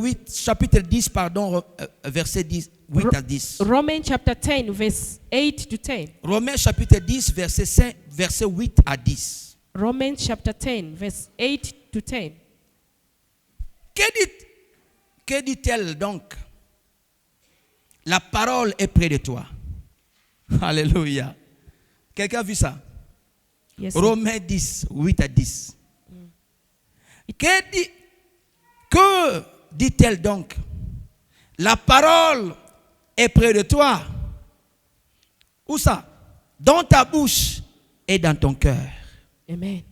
10, pardon, verset 10, 8 à 10. Romans chapter 10, verse 8 to 10. Romains chapitre 10, verset 5, verset 8 à 10. Romans chapter 10, verse 8 to 10. Que dit-elle donc? La parole est près de toi. Alléluia. Quelqu'un a vu ça? Yes. Romains 10, 8 à 10. Que dit-elle donc? La parole est près de toi. Où ça? Dans ta bouche et dans ton cœur. Amen.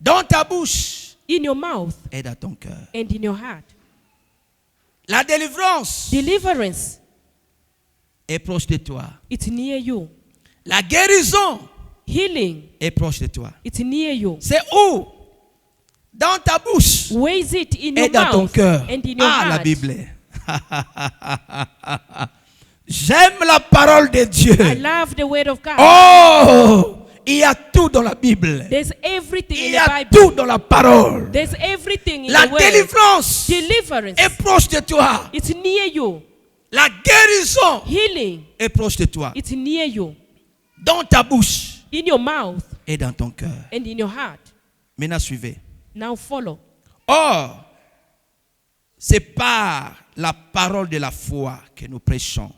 Dans ta bouche In your mouth et dans ton cœur. and in your heart. La délivrance Deliverance, est proche de toi. it's near you. La guérison Healing, est proche de toi. it's near you. C'est où? Dans ta bouche Where is it? In et your dans ton mouth cœur. and in your Ah, la heart. Bible. J'aime la parole de Dieu. I love the word of God. Oh, il y a tout dans la Bible. There's everything Il in y a the Bible. tout dans la parole. There's everything in La the word. délivrance Deliverance, est proche de toi. it's near you. La guérison Healing, est proche de toi. it's near you. Dans ta bouche In your mouth et dans ton cœur. and in your heart. Maintenant, suivez. Now follow. Or, c'est par la parole de la foi que nous prêchons.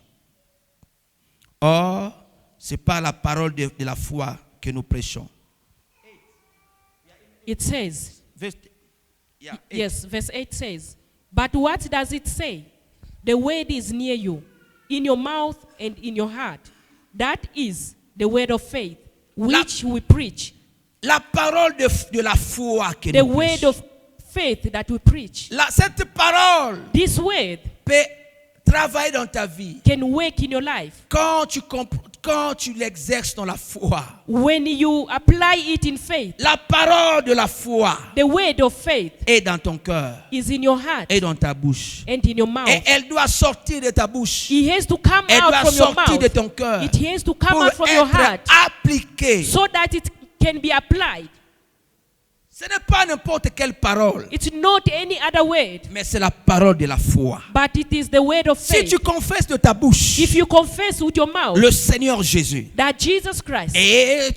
Or, c'est par la parole de la foi que nous prêchons. It says, Yeah, yes, verse 8 says, but what does it say? The word is near you, in your mouth and in your heart. That is the word of faith, which we preach. La parole de la foi que The nous word prêchons. of faith that we preach. Cette parole This word peut travailler dans ta vie can work in your life quand tu l'exerces dans la foi. when you apply it in faith. La parole de la foi The word of faith est dans ton cœur is in your heart et dans ta bouche. and in your mouth. Et elle doit sortir de ta bouche. It has to come Elle out doit from your sortir de mouth. ton cœur It has to come pour out from your être heart appliquée. so that it can be applied. Ce n'est pas n'importe quelle parole, It's not any other word, mais c'est la parole de la foi. but it is the word of Si faith. tu confesses de ta bouche If you confess with your mouth le Seigneur Jésus, that Jesus Christ, et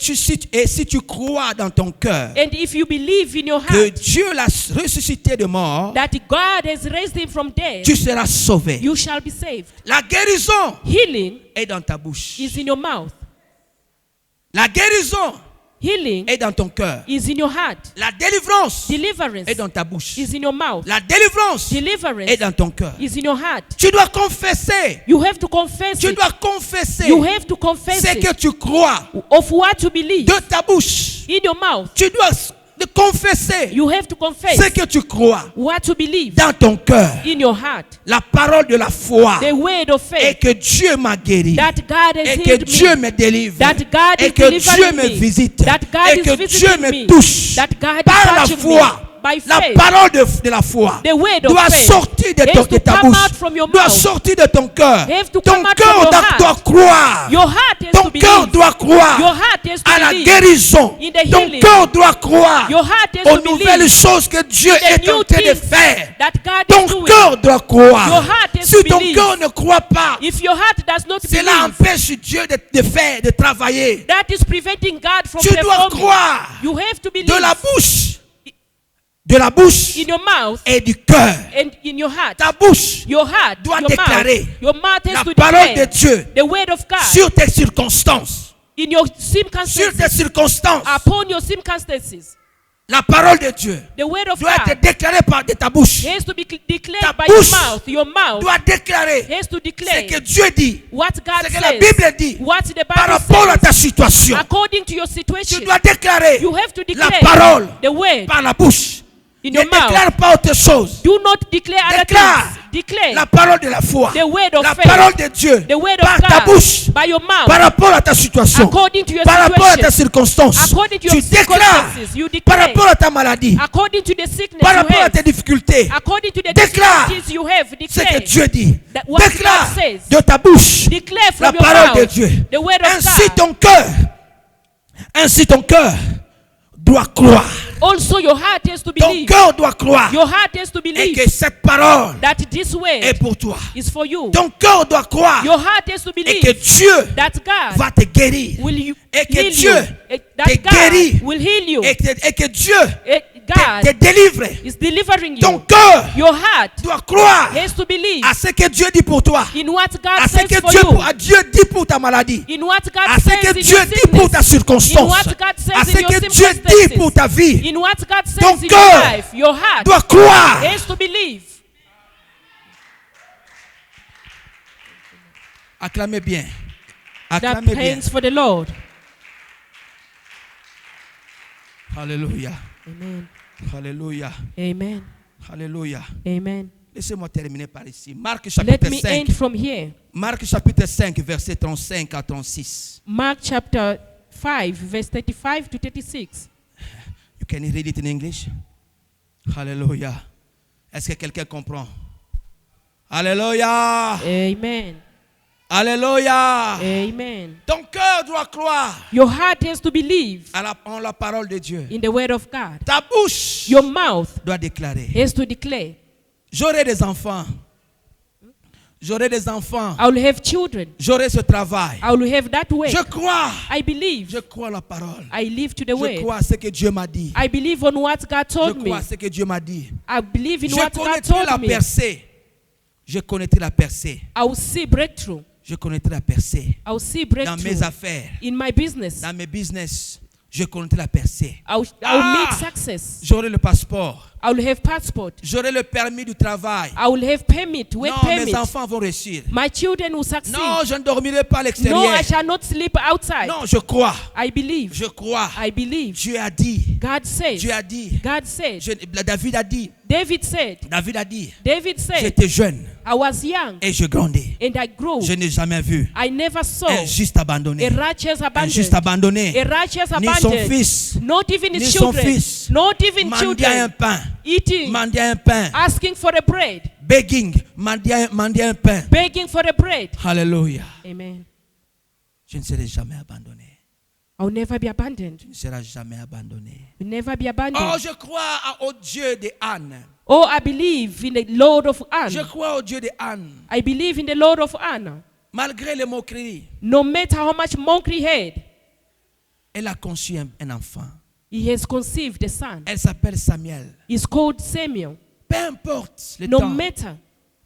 si tu crois dans ton cœur and if you believe in your que heart Dieu l'a ressuscité de mort, that God has raised him from death, tu seras sauvé. you shall be saved. La guérison Healing est dans ta bouche. is in your mouth. La guérison Healing est dans ton cœur. is in your heart. La délivrance Deliverance est dans ta bouche. is in your mouth. La délivrance Deliverance est dans ton cœur. is in your heart. Tu dois confesser. You have to confess Tu it. dois confesser You have to confess ce que it tu crois of what you believe de ta bouche. in your mouth. Tu dois confesser You have to confess ce que tu crois what you believe dans ton cœur. in your heart. La parole de la foi. The word of Et faith que Dieu m'a guéri. that God has Et que healed Dieu me. me délivre. That God Et is que Dieu delivering me me. visite. That God Et is que Dieu visiting me me. touche. That God is Par la touching foi. me. By La faith, parole de la foi the word of doit faith sortir de, has de to ta come bouche. out from your Doit mouth. sortir de ton cœur. Have to Ton come out cœur from your doit, heart. doit croire. Your heart has Ton to cœur believe. doit croire Your heart has to à la believe guérison. in the Ton healing. cœur doit croire Your heart has aux to believe nouvelles choses que Dieu the est en new train de things faire. that God Ton is doing. cœur doit croire. Your heart has Si to ton believe. cœur ne croit pas, If your heart does not cela believe, empêche Dieu de faire, de travailler. that is preventing God from Tu dois performing. croire You have to believe de la bouche in your mouth et du cœur. and in your heart. Ta bouche Your heart, doit your déclarer mouth, your mouth has la to parole de declare Dieu the word of God sur tes circonstances. in your Sur circumstances, tes circonstances. upon your circumstances. La parole de Dieu The word of doit God être déclarée par de ta bouche. has to be declared Ta by bouche your mouth doit déclarer has to ce declare que Dieu dit, what God ce que la says, Bible dit what the par Bible rapport à says, ta situation. according to your Tu situation. dois déclarer You have to la declare parole the word par la bouche. in Ne your mouth. déclare pas autre chose. Do not declare other Déclare things. Declare la parole de la foi, the word of la faith, parole de Dieu the word par of ta God bouche, by your mouth, par rapport à ta situation, according to your par rapport à ta situation, circonstance. according to Tu your déclares circumstances. You par declare rapport à ta maladie, according to the sickness par you rapport à have, tes difficultés. according to the Déclare difficulties you have. Ce Declare que Dieu dit. that what Déclare God says. de ta bouche Declare la from your parole de mouth Dieu. the word of Ainsi God. ton cœur doit croire. Also, your heart has to Ton believe. cœur doit croire. Your heart has to Et believe que cette parole that this est word pour toi. is for you. Ton cœur doit croire. Your heart has to Et que believe Dieu that God va te guérir. will you Et que heal Dieu you. That te guérit. God will heal you. Et que Dieu God te délivre. is delivering Ton you. cœur Your heart doit croire has to believe à ce que Dieu dit pour toi. in what À God ce says que for Dieu you. dit pour ta maladie. In what God À ce says que in Dieu your dit pour ta sickness. In circonstance. what God says À in ce your que Dieu dit circumstances. pour ta vie. In what God says Ton in your cœur life. Your heart doit croire. has to believe. Acclamez bien. Clap Acclamez bien. hands for the Lord. Alléluia. Amen. Alléluia. Amen. Alléluia. Amen. Laissez-moi terminer par ici. Marc chapitre Let me 5. end from here. Marc chapitre 5, verset 35 à 36. Mark chapter 5, verse 35 to 36. You can read it in English? Alléluia. Est-ce que quelqu'un comprend? Alléluia. Amen. Alléluia. Amen. Ton cœur doit croire Your heart has to believe en la parole de Dieu. in the word of God. Ta bouche Your mouth doit déclarer. has to declare, J'aurai des enfants. J'aurai des enfants. I will have children. J'aurai ce travail. I will have that way. Je crois. I believe. Je crois la parole. I live to the Je word. crois à ce que Dieu m'a dit. I believe on what God Je told me. crois à ce que Dieu m'a dit. I believe in Je what God connaîtrai la told me. percée. Je connaîtrai la percée. I will see breakthrough. Je connaîtrai la percée. I will see Dans breakthrough mes affaires, in my business. dans mes business, je connaîtrai la percée. I will meet success. J'aurai le passeport. I will have passport. J'aurai le permis du travail. I will have permit, work Non, mes permit. enfants vont réussir. My children will succeed. Non, je ne dormirai pas à No, l'extérieur. I shall not sleep outside. Non, je crois. I believe. Je crois. I believe. Dieu a dit. God says. Dieu a dit. God said. David a dit. David said. David a dit. David said. J'étais jeune I was young et je grandis. and I grew. Je n'ai jamais vu I never saw un juste abandonné. a righteous Un juste abandoned. abandonné. A righteous Ni son abandoned. fils. Not even Ni his son children. fils. Not even Mendiant un children. pain. Eating. Mendiant un pain. Asking for the bread. Begging. Mendiant un pain. Begging for the bread. Alléluia. Amen. Je ne serai jamais abandonné. I will never be abandoned. Tu ne seras jamais abandonné. Will never be Oh, abandoned. je crois au Dieu de Anne. Oh, I believe in the Lord of Je Anne. crois au Dieu de Anne. I believe in the Lord of Anna. Malgré les moqueries, No matter how much mockery he had, elle a conçu un enfant. he has conceived a son. Elle s'appelle Samuel. He's called Samuel. Peu importe le No temps. matter,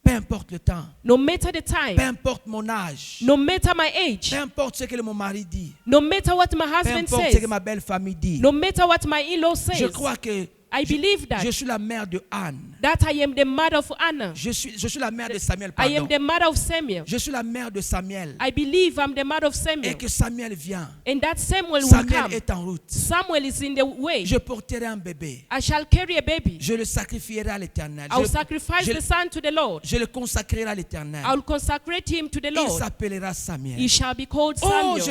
Peu importe le temps. no matter the Peu time, importe mon âge. no matter my age, Peu importe ce que mon mari dit. no matter what my Peu husband importe ce says, que ma belle famille dit. no matter what my in-law Je says, crois que I believe that je suis la mère de Anne. that I am the mother of Anna. Je suis la mère de Samuel. I Pardon. am the mother of Samuel. Je suis la mère de Samuel. I believe I'm the mother of Samuel. Et que Samuel vient. And that Samuel will Samuel come. est en route. Samuel is in the way. Je porterai un bébé. I shall carry a baby. Je le sacrifierai à l'Éternel. I will sacrifice je- the son to the Lord. Je le consacrerai à l'Éternel. I will consecrate him to the Il Lord. s'appellera Samuel. He shall be called Oh, Samuel.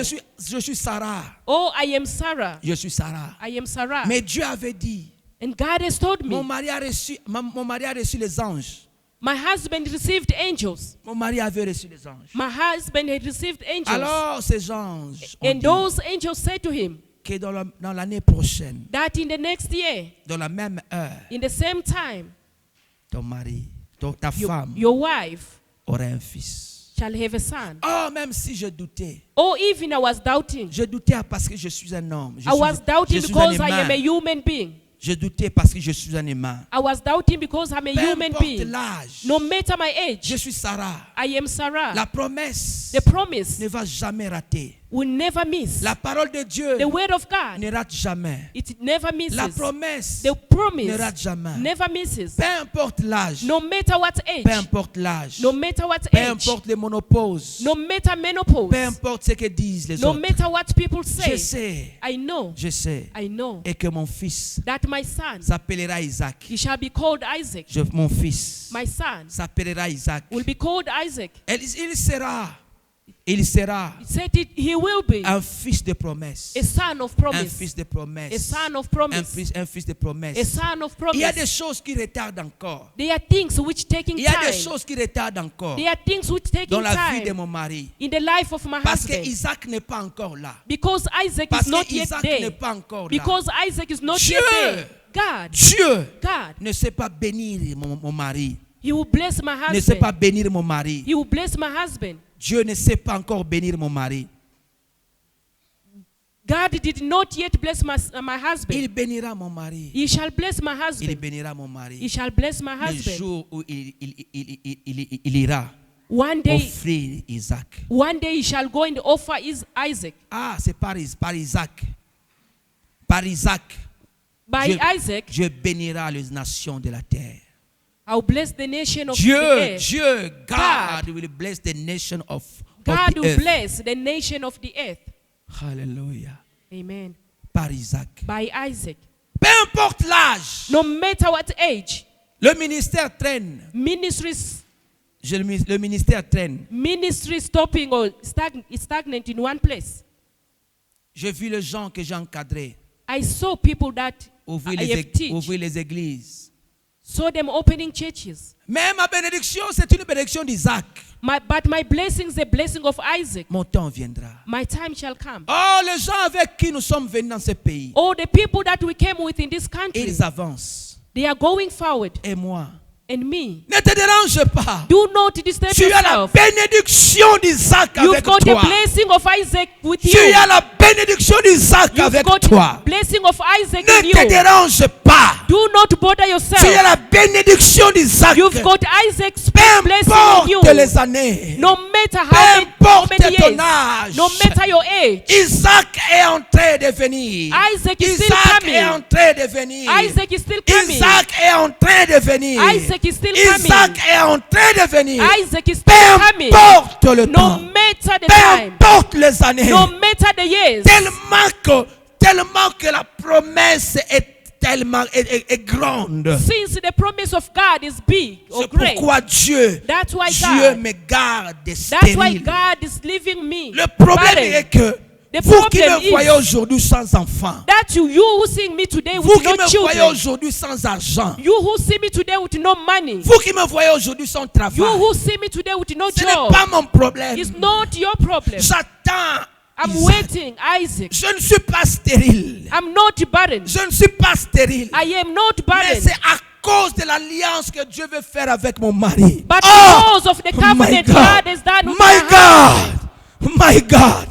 je suis Sarah. Oh, I am Sarah. Je suis Sarah. I am Sarah. Mais Dieu avait dit And God has told Mon me, mari a reçu les anges. my husband received angels. Mon mari avait reçu les anges. My husband had received angels. Alors ces anges ont And dit those angels said to him que dans l'année prochaine, that in the next year, dans la même heure, in the same time, ton mari, ta femme your wife aura un fils. shall have a son. Oh, même si je doutais. Or even I was doubting. Je doutais parce que je suis un homme. I was doubting je suis because un I am a humain. human being. Je doutais parce que je suis un humain. I was doubting because I'm a Peu human importe being. l'âge, No matter my je age, suis Sarah. I am Sarah. La promesse The promise ne va jamais rater. will never miss. La parole de Dieu The word of God, ne rate jamais. it never La misses. promesse The ne promise rate jamais. never misses. Peu importe l'âge, No matter what peu age, importe l'âge, no matter what peu age, importe les monopauses, no matter peu menopause, importe ce que disent les no autres. matter what people Je say, sais, je sais, I know et que mon fils that my son, s'appellera Isaac. he shall be called Isaac. Mon fils My son s'appellera Isaac. will be called Isaac. Il sera It said he will be un fils de promesse. a son of Un promise. fils de A promesse. son of promise. Un fils de A promesse. son of Il y a des promise. choses qui retardent encore. There are things which taking Il y a des time. choses qui retardent encore There are things which dans taking la vie de time mon mari. in the life of my Parce que husband. Isaac n'est pas encore là. Because Isaac Parce is not que yet Isaac n'est there. pas encore là. Because Isaac is not Dieu. yet there. Dieu God, ne sait pas bénir mon mari. he will bless my Ne sait pas husband. bénir mon mari. He will bless my husband. Dieu ne sait pas encore bénir mon mari. God did not yet bless my Il husband. bénira mon mari. He shall bless my Il husband. bénira mon He mari. shall bless my Le husband. jour où il ira One day, offrir Isaac. one day he shall go and offer his Isaac. Ah, c'est par Isaac. Par Isaac, By Isaac, Dieu bénira les nations de la terre. I'll bless the nation of the Dieu, earth. God will bless the nation of God the will earth. bless the nation of the earth. Hallelujah. Amen. Par Isaac. By Isaac. Peu importe l'âge, No matter what age, le ministère traîne. ministries Le ministère traîne. stopping or stagnant in one place. J'ai vu les gens que j'ai encadrés I saw people that ouvrir I have teach. les églises. Saw them opening churches. Mais ma bénédiction, c'est une bénédiction d'Isaac. But my blessing is the blessing of Isaac. Mon temps viendra. My time shall come. Oh, les gens avec qui nous sommes venus dans ce pays, All the people that we came with in this country, ils avancent. they are going forward. Et moi, And me, ne te dérange pas. do not disturb Tu as la yourself. bénédiction d'Isaac You've avec got the toi. blessing of Isaac with Tu you. as la bénédiction d'Isaac You've avec got toi. the blessing of Isaac in Ne te you. dérange pas. Do not bother Tu as yourself. la bénédiction d'Isaac. You've got Isaac's Peu blessing in you. importe les années. No matter Peu how importe many ton years, âge. no matter your age, Isaac est en train de venir. Isaac is still Isaac est en coming. train de venir. Isaac is still coming. Isaac est en train de venir. Isaac is still Isaac coming. est en train de venir. Isaac is Peu still coming. importe le No temps. matter the Peu time, importe les années. no matter the years, Tellement que la promesse est grande. since the promise of God is big or C'est great, pourquoi Dieu that's why Dieu God, me garde that's why stérile. God is leaving me Le problème barren. est que The vous qui problem me voyez is aujourd'hui sans enfant, that you who see me today vous with qui no me voyez children, aujourd'hui sans argent, you who see me today with no money, vous qui me voyez aujourd'hui sans you travail, who see me today with no ce n'est job, pas mon problème. it's not your problem. J'attends. I'm Isaac. waiting, Isaac. Je ne suis pas stérile. I'm not barren. Je ne suis pas stérile. I am not Mais barren. c'est à cause de l'alliance que Dieu veut faire avec mon mari. But Oh, because of the my covenant God. God has done with My my husband. God. My God.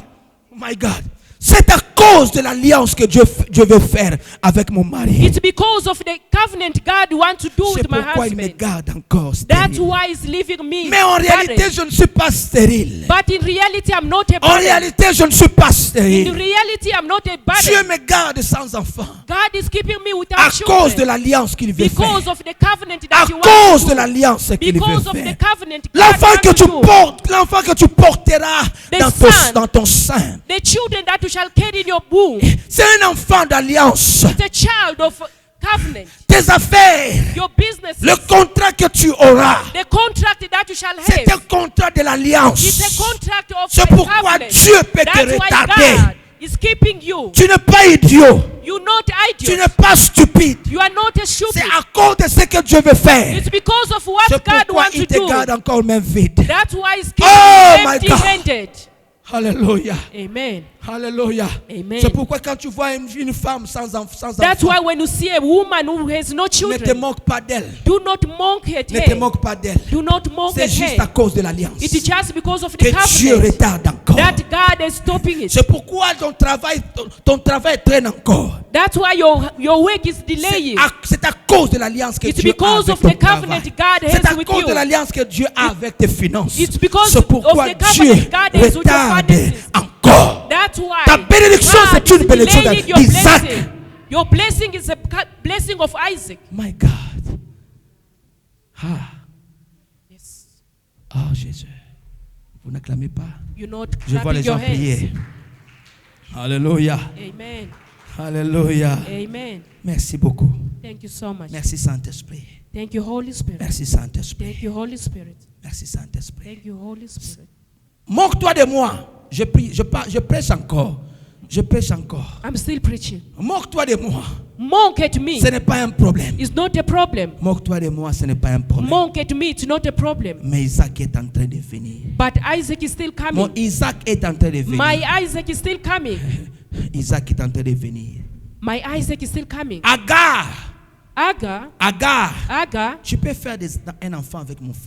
My God. C'est à cause de l'alliance que Dieu veut faire avec mon mari. It's because of the covenant God wants to do C'est with my pourquoi il me husband. garde encore That's stérile. why he's leaving me Mais en réalité, barren. je ne suis pas stérile. But in reality, I'm not a En barren. réalité, je ne suis pas In stérile. reality, I'm not a Dieu barren. me garde sans enfant. God is keeping me À without cause de children. l'alliance qu'il veut Because faire. of the covenant À that He cause wants de to do. l'alliance qu'il veut Because of the faire. covenant God L'enfant wants que to tu do. portes, l'enfant que tu porteras The son. dans ton sein, The children that you shall carry in your womb. c'est un enfant d'alliance. It's a child of covenant. Tes affaires, Your business, le contrat que tu auras, the contract that you shall c'est un have. contrat de It's a l'alliance. contract of C'est the pourquoi covenant. Dieu peut te That's why retarder. God is keeping you. Tu n'es pas idiot. You're not Tu idiot. n'es pas stupide. You are not a C'est stupid. à cause de ce que Dieu veut faire. It's because of what C'est God pourquoi wants il to te do. garde encore même vide. That's why He's Oh keeping my you God. empty-handed. Alléluia. Amen. Alléluia. Amen. C'est pourquoi quand tu vois une femme sans That's enfant, why when you see a woman who has no ne te children, moque pas d'elle. do not mock at Ne te her. moque pas d'elle. Do not mock C'est at juste à her. cause de l'alliance It is just because of the que Dieu covenant retarde encore. that God is stopping it. C'est pourquoi ton travail traîne encore. That's why your work is delaying. C'est à cause de l'alliance que It's Dieu a because avec of ton the covenant travail. God has C'est à with cause you. de l'alliance que Dieu a avec tes finances. It's because C'est of pourquoi the covenant Dieu God has with your retarde finances. encore. That's why Ta bénédiction, God c'est une is bénédiction delaying your d'Isaac. blessing. Your blessing is a blessing of Isaac. My God. Ah, Yes. oh Jésus. Vous n'acclamez pas. You're not Je vois les clapping your gens prier. hands. Alléluia. Amen. Alléluia. Amen. Merci beaucoup. Thank you so much. Merci Saint-Esprit. Thank you, Holy Spirit. Merci Saint-Esprit. Thank you, Holy Spirit. Merci Saint-Esprit. Thank you, Holy Spirit. Moque-toi de moi. Je prie, je prêche encore. Je prêche encore. I'm still preaching. Moque-toi de moi. Mock at me. Ce n'est pas un problème. It's not a problem. Moque-toi de moi, ce n'est pas un problème. Mock at me. It's not a problem. Mais Isaac est en train de venir. But Isaac is still Mon coming. Isaac est en train de venir. My Isaac is still coming. Isaac est en train de venir. My Isaac is still coming. Agar. Agar, Tu peux faire un enfant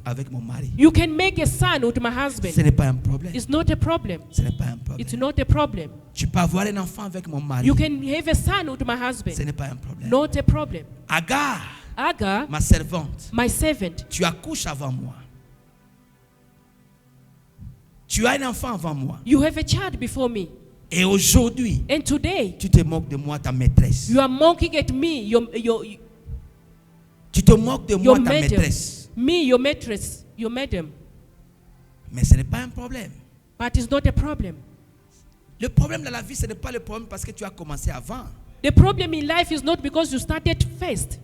avec mon mari. you can make a son with my Ce husband. n'est pas un problème. It's not a problem. Ce n'est pas un problème. It's not a problem. Tu peux avoir un enfant avec mon mari. You can have a son with my Ce husband. n'est pas un problème. Not a problem. Agar, Agar, ma servante, my servant, tu accouches avant moi. Tu as un enfant avant moi. you have a child before me. Et aujourd'hui, And today, tu te moques de moi, ta maîtresse. you are mocking at me, Tu te moques de moi, your ta madam. maîtresse. Me, your mattress, your madam. Mais ce n'est pas un problème. But it's not a problem. Le problème dans la vie, ce n'est pas le problème parce que tu as commencé avant. The problem in life is not because you started first.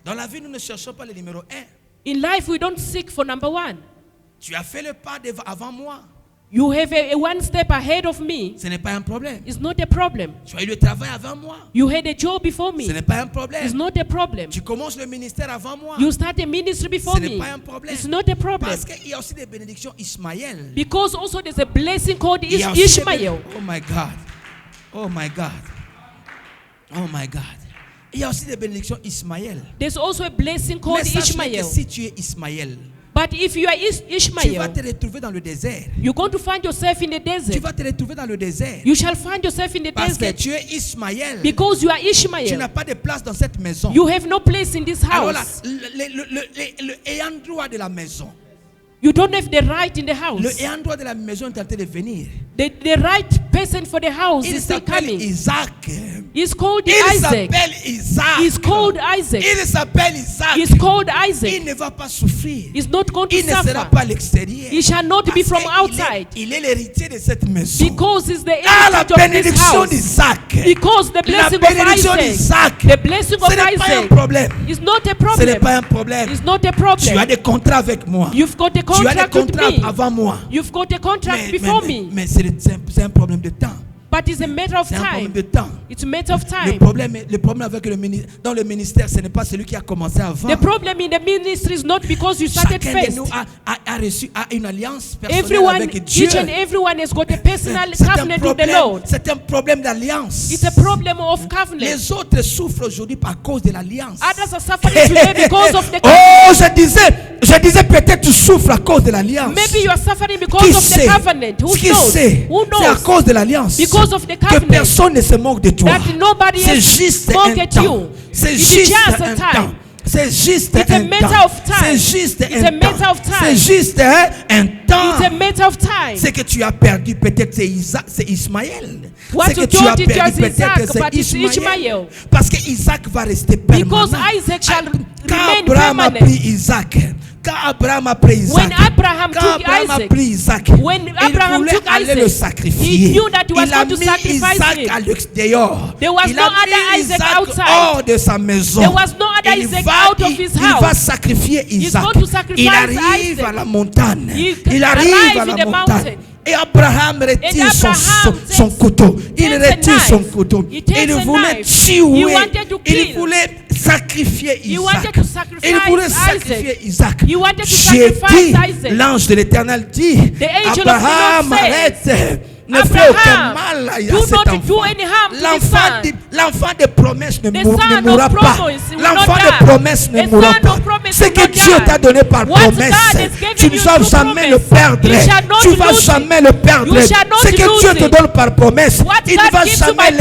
Dans la vie, nous ne cherchons pas le numéro 1. In life, we don't seek for number one. Tu as fait le pas avant moi. You have a one step ahead of me. Ce n'est pas un problème. It's not a problem. Tu as eu le travail avant moi. You had a job before Ce me. n'est pas un It's problème. not a problem. Tu commences le ministère avant moi. You start a ministry before Ce n'est me. pas un problème. It's not a problem. Parce qu'il y a aussi des bénédictions Ismaël. Because also there's a blessing called Il y a aussi des Ishmael. Oh my God. Oh my God. Oh my God. Il y a aussi des bénédictions Ismaël. There's also a blessing called Mais sache que Ishmael. si tu es Ismaël, But if you are tu vas Ishmael, te retrouver dans le désert. you're going to find yourself in the Tu desert. vas te retrouver dans le désert. You shall find yourself in the Parce que desert tu es Ismaël. because you are Tu n'as Ishmael. pas de place dans cette maison. You have no place in this Alors là, house. le ayant droit de la maison. You don't have the right in the Le house. ayant droit de la maison est en train de venir. The right person for the house Il is still s'appelle coming. Isaac. He's called Il Isaac. s'appelle Isaac. He's called Isaac. Il s'appelle Isaac. He's called Il Isaac. ne va pas souffrir. He's not going to Il ne sera suffer. pas à l'extérieur. He shall not be Parce from qu'il outside. Il est l'héritier de cette maison. Because he's the Ah, la heritage of this bénédiction house. d'Isaac. Because the La blessing of bénédiction Isaac. d'Isaac. The blessing Ce of n'est pas un Isaac problème. is not a Ce n'est problem. pas un problème. It's not a Tu as problem. des contrats avec moi. You've got a Tu as des contract with contrats me. avant moi. You've got a contract before me. Mais c'est un problème de temps. But it's a matter of C'est un problème time. de temps. It's a matter of Le time. problème avec dans le ministère, ce n'est pas celui qui a commencé avant. The problem in the ministry is not because you started Chacun de first. nous a reçu une alliance personnelle Everyone, avec Dieu. each and everyone has got a personal C'est un covenant with the problème, Lord. c'est un problème d'alliance. It's a problem of covenant. Les autres souffrent aujourd'hui par cause de l'alliance. Others are suffering today because of the covenant. Oh, je disais peut-être tu souffres à cause de l'alliance. Maybe you are suffering because Qui of the sait? covenant. Who Qui knows? sait? Who C'est à knows? cause de l'alliance Because of the que covenant. personne ne se moque de toi. That nobody C'est else juste mock un at temps. you. C'est It's juste just a un time. temps. C'est juste It's a un matter temps. of time. C'est juste It's un a matter temps. of time. C'est juste un temps. It's a matter of time. C'est que tu as perdu, peut-être c'est Isaac, c'est Ismaël. What C'est que you tu as thought it perdu, was peut-être Isaac, c'est but it's Ismaël. Ishmael. Parce que Isaac va rester permanent. Because Isaac shall Quand remain Abraham a permanent. pris Isaac, quand Abraham a pris Isaac, When Abraham quand took Abraham a Isaac, pris Isaac, when il Abraham voulait took aller Isaac, le sacrifier. he knew that he was Il a going to mis sacrifice Isaac him. à l'extérieur. There was Il no a other mis Isaac Isaac outside. hors de sa maison. There was no other Isaac out of his Il va house. sacrifier He's Isaac. going to sacrifice Il arrive Isaac. à la montagne. He Il arrive arrived à in la the montagne. mountain. Et Abraham retire son couteau. Il retire son couteau. Il voulait tuer. Il voulait sacrifier Isaac. Il voulait sacrifier Isaac. J'ai dit, l'ange de l'Éternel dit, Abraham, arrête. Ne fais aucun mal à cet enfant. L'enfant de promesse ne mourra pas. L'enfant de promesse ne mourra pas. Ce que Dieu t'a donné par promesse, tu ne vas jamais le perdre. Tu ne vas jamais le perdre. Ce que Dieu te donne par promesse, il ne va jamais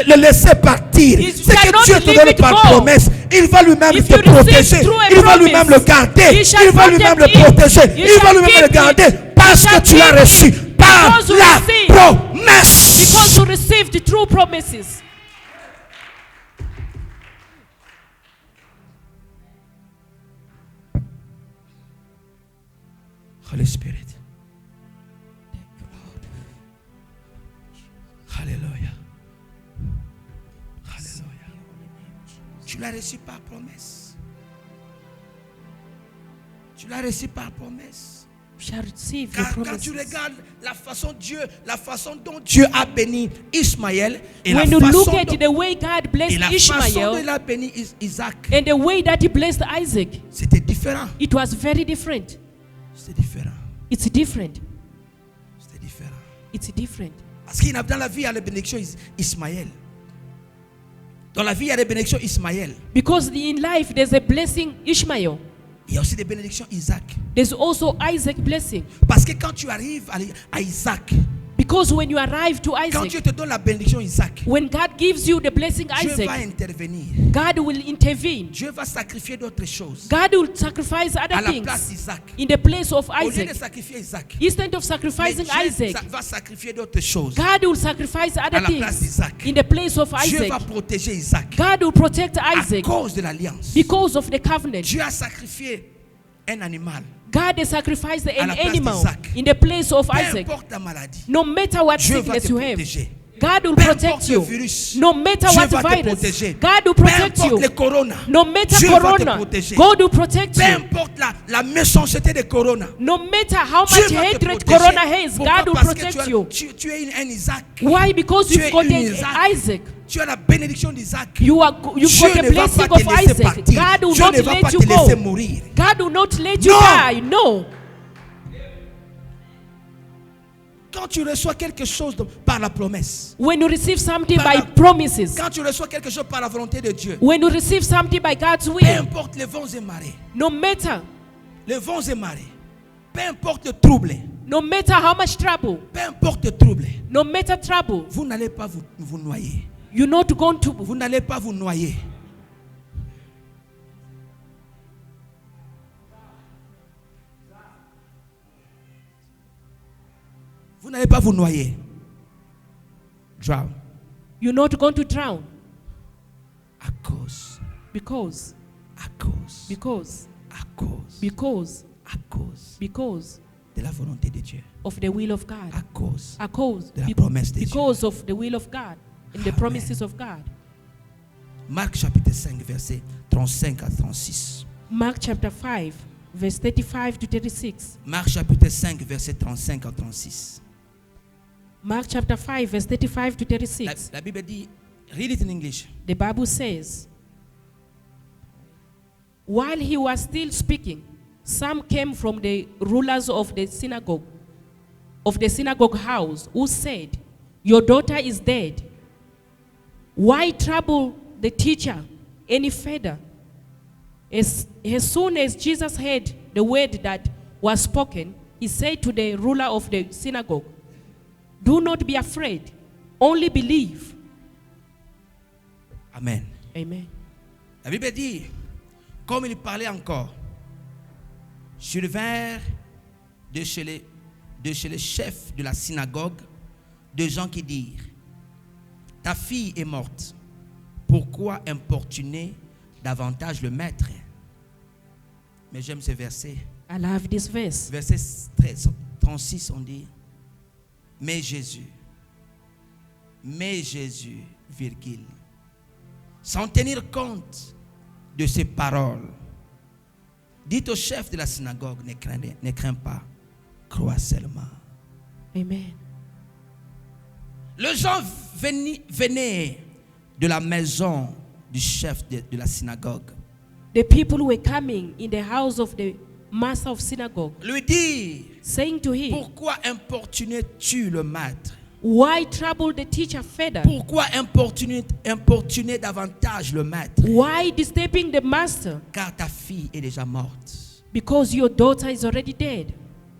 le laisser partir. Ce que Dieu te donne par promesse, il va lui-même te protéger. Il va lui-même le garder. Il va lui-même le protéger. Il va lui-même le garder. Parce que tu l'as reçu. Par la promesse. Because you received the true promises. Holy Spirit. Alléluia. Alléluia. Tu l'as reçu par promesse. Tu l'as reçu par promesse. Quand tu regardes la façon dont Dieu a béni Ismaël et when la you look façon at the way God blessed dont il Ishmael a béni Isaac, and the way that he blessed Isaac, c'était différent. it was very different. C'était différent. It's different. C'était différent. It's different. Parce qu'il y a dans la vie il y a la bénédiction Ismaël. Dans la vie il y a des bénédictions Ismaël. Because in life there's a blessing Ishmael. Il y a aussi des bénédictions Isaac. There's also Isaac blessing. Parce que quand tu arrives à Isaac, because when you arrive to quand Isaac, Dieu te donne la bénédiction Isaac, when God gives you the blessing Dieu va Isaac, intervenir. God will intervene. Dieu va sacrifier d'autres choses God will sacrifice à other la place things d'Isaac. in the place of Au lieu de Isaac. sacrifier Isaac, Instead of mais sacrificing Dieu Isaac, va sacrifier d'autres choses. God will sacrifice À other la place things d'Isaac. in the place of Dieu va Isaac. protéger Isaac God will protect à Isaac cause de l'alliance. because of the covenant. Dieu a sacrifié un animal. God has sacrificed À an la place animal d'Isaac. in the place of Peu Isaac. importe la maladie, No matter what Dieu va sickness te you have, protéger. God will Peu protect importe le you. virus, No matter Dieu what va te virus, protéger. God will Peu protect importe you. le corona, No matter Dieu va te corona, protéger. God will protect Peu you. importe la méchanceté de corona, No matter how Dieu much va te hatred protéger. corona has, Pourquoi? God will Parce que protect you. tu es un Isaac. Why? Because Tu es you've got une an Isaac. Tu as la bénédiction d'Isaac. You've Dieu got the ne va blessing pas of te laisser Isaac. partir. God will Dieu not ne va pas let you te laisser go. mourir. God will not let you No. die. No. Quand tu reçois quelque chose par la promesse, When you receive something Par by la- promises, quand tu reçois quelque chose par la volonté de Dieu, when you receive something by God's peu will, importe les vents et marées, no matter, peu importe le trouble, no matter how much trouble, peu importe le trouble, no matter trouble, vous n'allez pas vous noyer. you're not going to. Vous n'allez pas vous noyer. Vous n'allez pas vous noyer. Drown. You're not going to drown À cause. because, À cause. because, À cause. because, À cause because de la volonté de Dieu. of the will of God. À cause. A cause, de la promesse de Dieu. because of the will of God and the Amen. promises of God. Marc chapitre 5, verset 35 à 36. Mark chapter 5, verse 35 to 36. Marc chapitre 5, verset 35 à 36. Mark chapter 5, verse 35 to 36. La Bible dit, read it in English. The Bible says, while he was still speaking, some came from the rulers of the synagogue house, who said, "Your daughter is dead. Why trouble the teacher any further?" As soon as Jesus heard the word that was spoken, he said to the ruler of the synagogue, "Do not be afraid, only believe." Amen. Amen. La Bible dit, comme il parlait encore, survinrent de chez les chefs de la synagogue des gens qui dirent, ta fille est morte, pourquoi importuner davantage le maître? Mais j'aime ce verset. I love this verse. Verset 36, on dit, mais Jésus, virgule, sans tenir compte de ces paroles, dit au chef de la synagogue, ne crains pas, crois seulement. Amen. Les gens venaient de la maison du chef de la synagogue. The people were coming in the house of the master of synagogue, Lui dire, saying to him, pourquoi importunais-tu le maître? why trouble the teacher further? Pourquoi importuner davantage le maître? Why disturbing the master? Car ta fille est déjà morte. Because your daughter is already dead.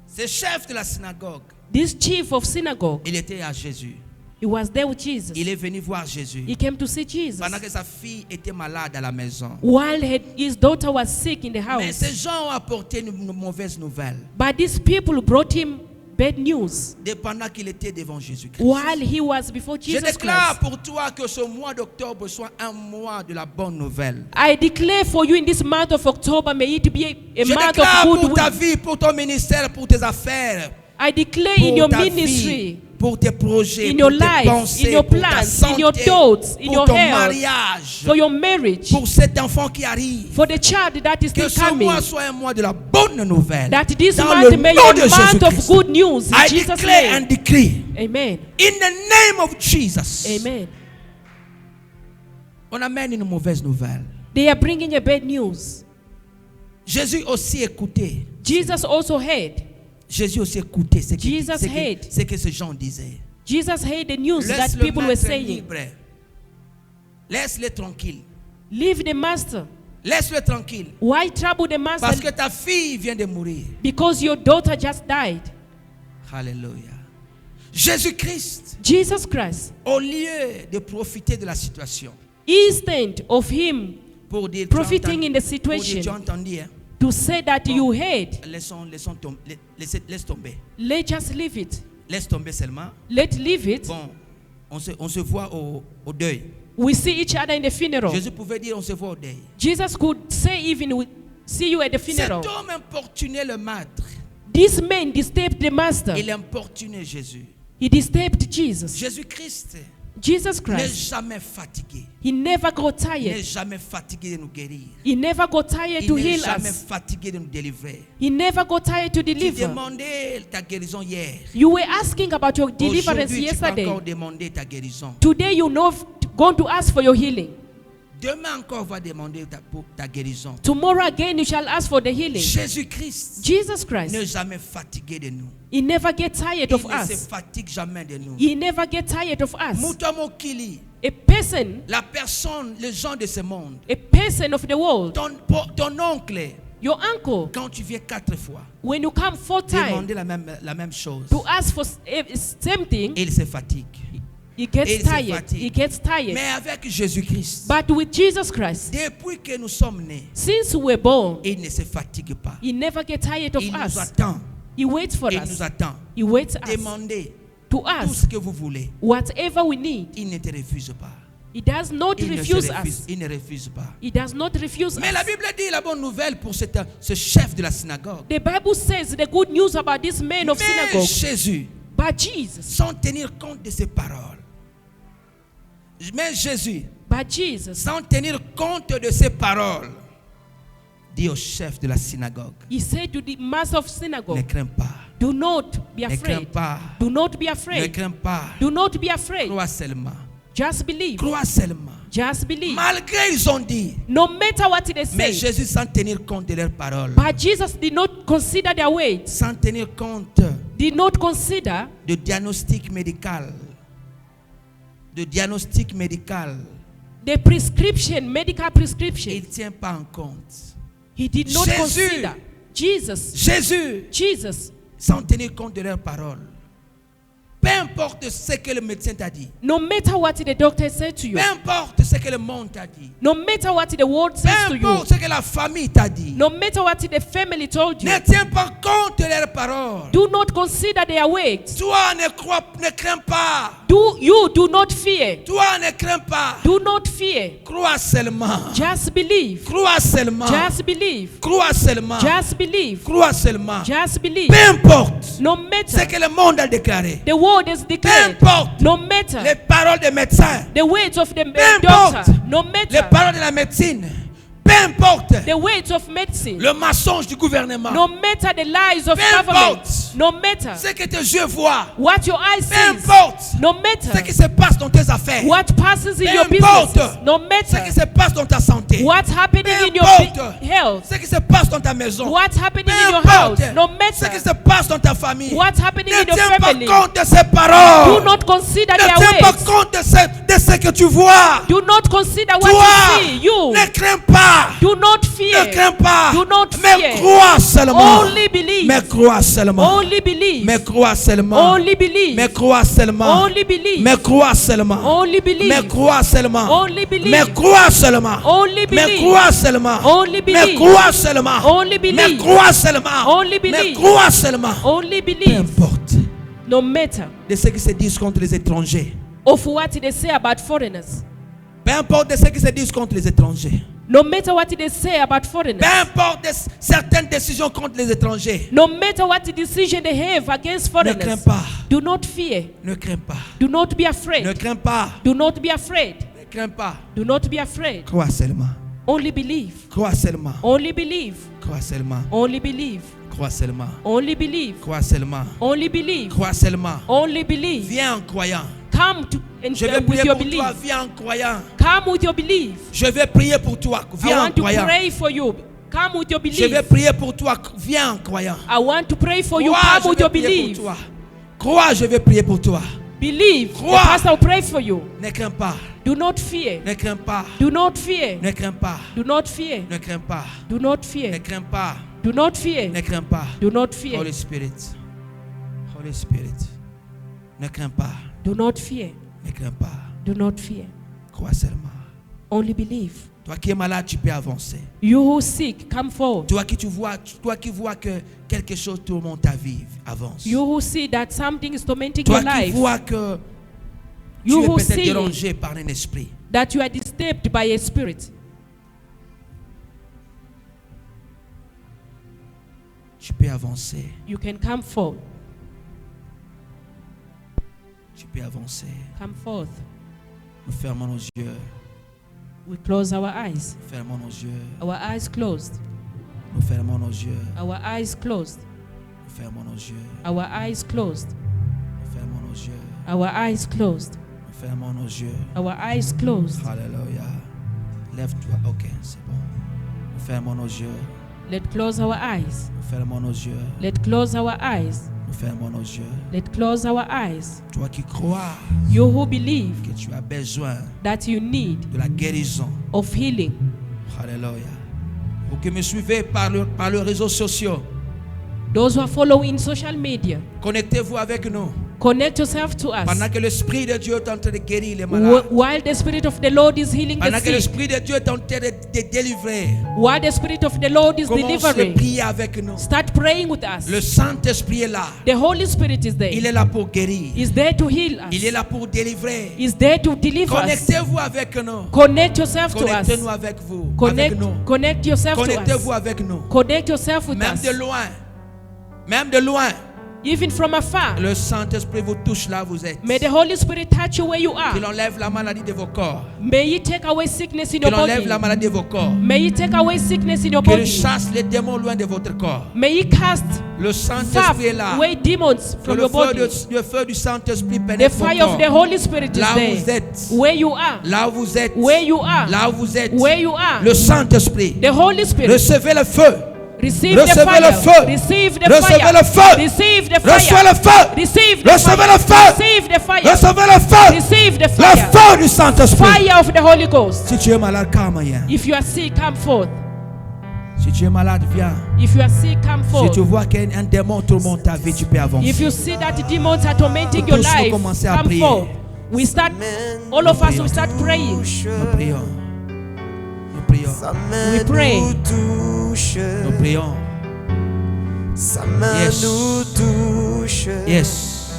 Ce chef de la synagogue, This chief of synagogue, il était à Jésus. he was there with Jesus. Il est venu voir Jésus. He came to see Jesus Pendant que sa fille était malade à la maison. while his daughter was sick in the Mais house. ces gens ont apporté une mauvaise nouvelle. But these people brought him bad news Pendant qu'il était devant Jésus-Christ. while he was before Je Jesus déclare Christ. pour toi que ce mois d'octobre soit un mois de la bonne nouvelle. I declare for you in this month of October, may it be a Je month déclare of pour ta good. vie, pour ton ministère, pour tes affaires, I declare in pour your ta ministry, vie, pour tes projets, in pour your tes life, pensées, in your pour ta plans, santé, in your thoughts, in pour your ton health, mariage, for your marriage, pour cet enfant qui arrive. for the child that is Que still ce coming. mois soit un mois de la bonne nouvelle. That this Dans month le may nom be de a month of Jésus-Christ. good news in I Jesus' declare and name. decree Amen. in the name of Jesus. Amen. On amène une mauvaise nouvelle. They are bringing a bad news. Jésus aussi écoutait. Jesus also heard. Jésus aussi écoutait ce Jesus heard. que ces gens disaient. Jesus heard the news that Laisse le people were maître saying. libre. Laisse-le tranquille. Leave the master. Laisse-le tranquille. Why trouble the master? Parce que ta fille vient de mourir. Because your daughter just died. Alléluia. Jésus-Christ, Jesus Christ, au lieu de profiter de la situation, instead of him pour dire, profiting in the tu as situation, entendu, hein? to say that you heard, Laisse tomber. let's just leave it. Laisse tomber seulement. Let's leave it. Bon, on se voit au deuil. We see each other in the funeral. Jésus pouvait dire on se voit au deuil. Jesus could say even we see you at the Cet funeral. homme importunait le maître. This man disturbed the master. Il importunait Jésus. He disturbed Jesus. Jésus-Christ Jesus n'est Christ, jamais fatigué. he never got Il n'est tired. jamais fatigué de nous guérir. He never got tired Il to n'est heal jamais us. fatigué de nous délivrer. He never got tired to Tu deliver. demandais ta guérison hier. You were asking about your deliverance Aujourd'hui, tu peux encore yesterday. demander ta guérison. Today you know going to ask for your healing. Demain encore, on va demander pour ta guérison. Tomorrow again you shall ask for the healing. Jésus-Christ Jesus n'est Christ, jamais fatigué de nous. he never get tired Il of ne se us. fatigue jamais de nous. He never get tired of us. Mutomokili, A person, la personne, les gens de ce monde, a person of the world, ton oncle, your uncle, quand tu viens 4 fois, when you come 4 times demander la même chose, to ask for same thing, il se fatigue. he gets Il se tired. fatigue. He gets tired. Mais avec Jésus-Christ, But with Jesus Christ, depuis que nous sommes nés, since we were born, il ne se fatigue pas. he never gets tired of Il nous us. attend. He waits for Il us. nous attend. He waits us Demandez to tout ask ce que vous voulez. whatever we need. Il ne te refuse pas. He does not Il ne, refuse se refuse, us. il ne refuse pas. He does not refuse Mais la us. Bible dit la bonne nouvelle pour ce chef de la synagogue. The Bible says the good news about this man of Mais synagogue. Jésus, But Jesus, sans tenir compte de ses paroles, mais Jésus, but Jesus, sans tenir compte de ses paroles, dit au chef de la synagogue, he said to the master of ne synagogue, crains pas, do not be ne crains afraid. pas, Do not be ne afraid. crains pas, Do not be afraid. crois seulement, Just believe. crois seulement. Just believe. Malgré ils ont dit, No matter what they mais say. Jésus sans tenir compte de leurs paroles, But Jesus did not consider their words. sans tenir compte Did not consider de diagnostic médical, the prescription, medical prescription. il ne tient pas en compte. He did not Jésus. consider. Jesus. Jésus, Jesus. sans tenir compte de leurs paroles, peu importe ce que le médecin t'a dit, No matter what the doctor said to you. peu importe ce que le monde t'a dit, No matter what the world peu says to you. importe ce que la famille t'a dit, No matter what the family told you. ne tiens pas compte de leurs paroles. Do not consider their words. Toi ne crains pas. You do not fear. Toi ne crains pas. Do not fear. Crois seulement. Just believe. Crois seulement. Just believe. Crois seulement. Just believe. Crois seulement. Just believe. Peu importe No ce matter que le monde a déclaré. the word is Peu declared. importe No les matter paroles des médecins. the words of the Peu doctor. importe No les matter paroles de la médecine. Peu importe the words of medicine. le mensonge du gouvernement. No matter the lies of Peu government. importe No matter ce que tes yeux voient. what your eyes Peu see. importe No ce matter qui se passe dans tes affaires. what passes in Peu your importe business. No ce matter qui se passe dans ta santé. what's happening Peu in your importe health. ce qui se passe dans ta maison. What's happening Peu in your importe house. No ce qui matter se passe dans ta famille. what's happening Ne in your tiens pas family. compte de ces paroles. Do not consider Ne their tiens pas ways. compte de ce que tu vois. Do not consider what Toi, you see. You ne crains pas. do not Ne fear. crains pas. Do not Mais fear. crois seulement. Only believe. Mais crois seulement. Only believe. Mais crois seulement. Only believe. Mais crois seulement. Only believe. Mais crois seulement. Only believe. Mais crois seulement. Only believe. Mais crois seulement. Only Mais believe. crois seulement. Only Mais believe. crois seulement. Only believe. Mais crois seulement. Only Mais believe. crois seulement. Only Peu believe. importe No matter de ce qui se dit contre les étrangers. of what they say about foreigners. Peu importe de ce qui se dit contre les étrangers. No matter what they say about foreigners. Peu importe de certaines décisions contre les étrangers. No matter what decision they have against Ne crains foreigners. pas. Do not fear. Ne crains pas. Do not be Ne afraid. crains pas. Do not be afraid. Ne crains pas. Do not be afraid. Crois seulement. Only believe. Crois seulement. Only believe. Crois seulement. Only believe. Crois seulement. Only believe. Crois seulement. Only believe. Crois seulement. Only believe. Viens en croyant. Come to and Je vais with prier your pour toi. belief. Viens en croyant. Come with your belief. Je vais prier pour toi. I Viens en want to croyant. pray for you. Come with your Je vais belief. prier pour toi. Viens en croyant. I want to pray for you. Crois, Come je with vais your prier belief. pour toi. Crois, je vais prier pour toi. Believe. The Crois. pastor will pray for you. Ne crains pas. Do not fear. Ne crains pas. Do not fear. Ne crains pas. Do not fear. Ne crains pas. Do not Ne fear. crains pas. Do not fear. Ne crains pas. Do not fear. Holy Spirit. Holy Spirit. Ne crains pas. Do not fear. Ne crains pas. Do not fear. Crois seulement. Only believe. Toi qui es malade, tu peux avancer. You who sick, come forward. Toi qui vois que quelque chose tourmente ta vie, avance. You who see that something is tormenting Toi your qui life. vois que tu You es who peut-être see dérangé par un esprit. that you are disturbed by a spirit. Tu peux avancer. You can come forth. Tu peux avancer. Come forth. Nous fermons nos yeux. We close our eyes. Nous fermons nos yeux. Our eyes closed. Nous fermons nos yeux. Our eyes closed. Nous fermons nos yeux. Our eyes closed. Nous fermons nos yeux. Our eyes closed. Nous fermons nos yeux. Our eyes closed. Alléluia. Lève-toi. Ok, c'est bon. Nous fermons nos yeux. Let's close our eyes. Nous fermons nos yeux. Let's close our eyes. Nous fermons nos yeux. Let's close our eyes. Toi qui crois You who believe que tu as besoin that you need de la guérison. of healing. Alléluia. Vous qui me suivez par les réseaux sociaux, Those who are following social media, connectez-vous avec nous. connect yourself to us. Pendant que l'Esprit de Dieu est en train de guérir les malades. While the Spirit of the Lord is healing Pendant the que sick, l'Esprit de Dieu est en train de délivrer. while the Spirit of the Lord is Commencez à delivering, prier avec nous. start praying with us. Le Saint-Esprit est là. The Holy Spirit is there. Il est là pour guérir. Is there to heal Il est us. là pour délivrer. Is there to deliver us. Connectez-vous avec nous. Connect yourself to us. Connectez-nous avec vous. Avec nous. Connect yourself to Connectez-vous us. avec nous. Connect yourself with Même us. de loin. Même de loin. Even from afar. Le Saint-Esprit vous touche là où vous êtes. May the Holy Spirit touch you where you are. Qu'il enlève la maladie de vos corps. May He take away sickness in your Qu'il enlève body. la maladie de vos corps. May He take away sickness in your Qu'il body. chasse les démons loin de votre corps. May He cast Le far Saint-Esprit est là. away demons Que from le your body. le feu du Saint-Esprit The pénètre vos fire of the corps. Holy Spirit is Là où vous there. êtes. Where you are. Là où vous êtes. Where you are. Là où vous êtes. Where you are. Le Saint-Esprit. The Holy Spirit. Recevez le feu. Receive the Recevez fire. le feu. Receive the Recevez fire. le feu. Receive the Recevez fire. le feu. Receive the Recevez fire. le feu. Receive the fire. Recevez le feu. Receive the Le fire. feu du Saint-Esprit. Fire of the Holy Ghost. Si tu es malade, calme. If you are sick, come forth. Si tu es malade, viens. If you are sick, come Si forth. tu vois qu'un démon tourmente ta vie, tu peux avancer. If you see that demons are tormenting Tous your nous life, commencer à come prier. forth. We start, all of us will start praying. Nous prions. Nous prions. We pray. Nous prions. Sa main Yes. nous touche. Yes.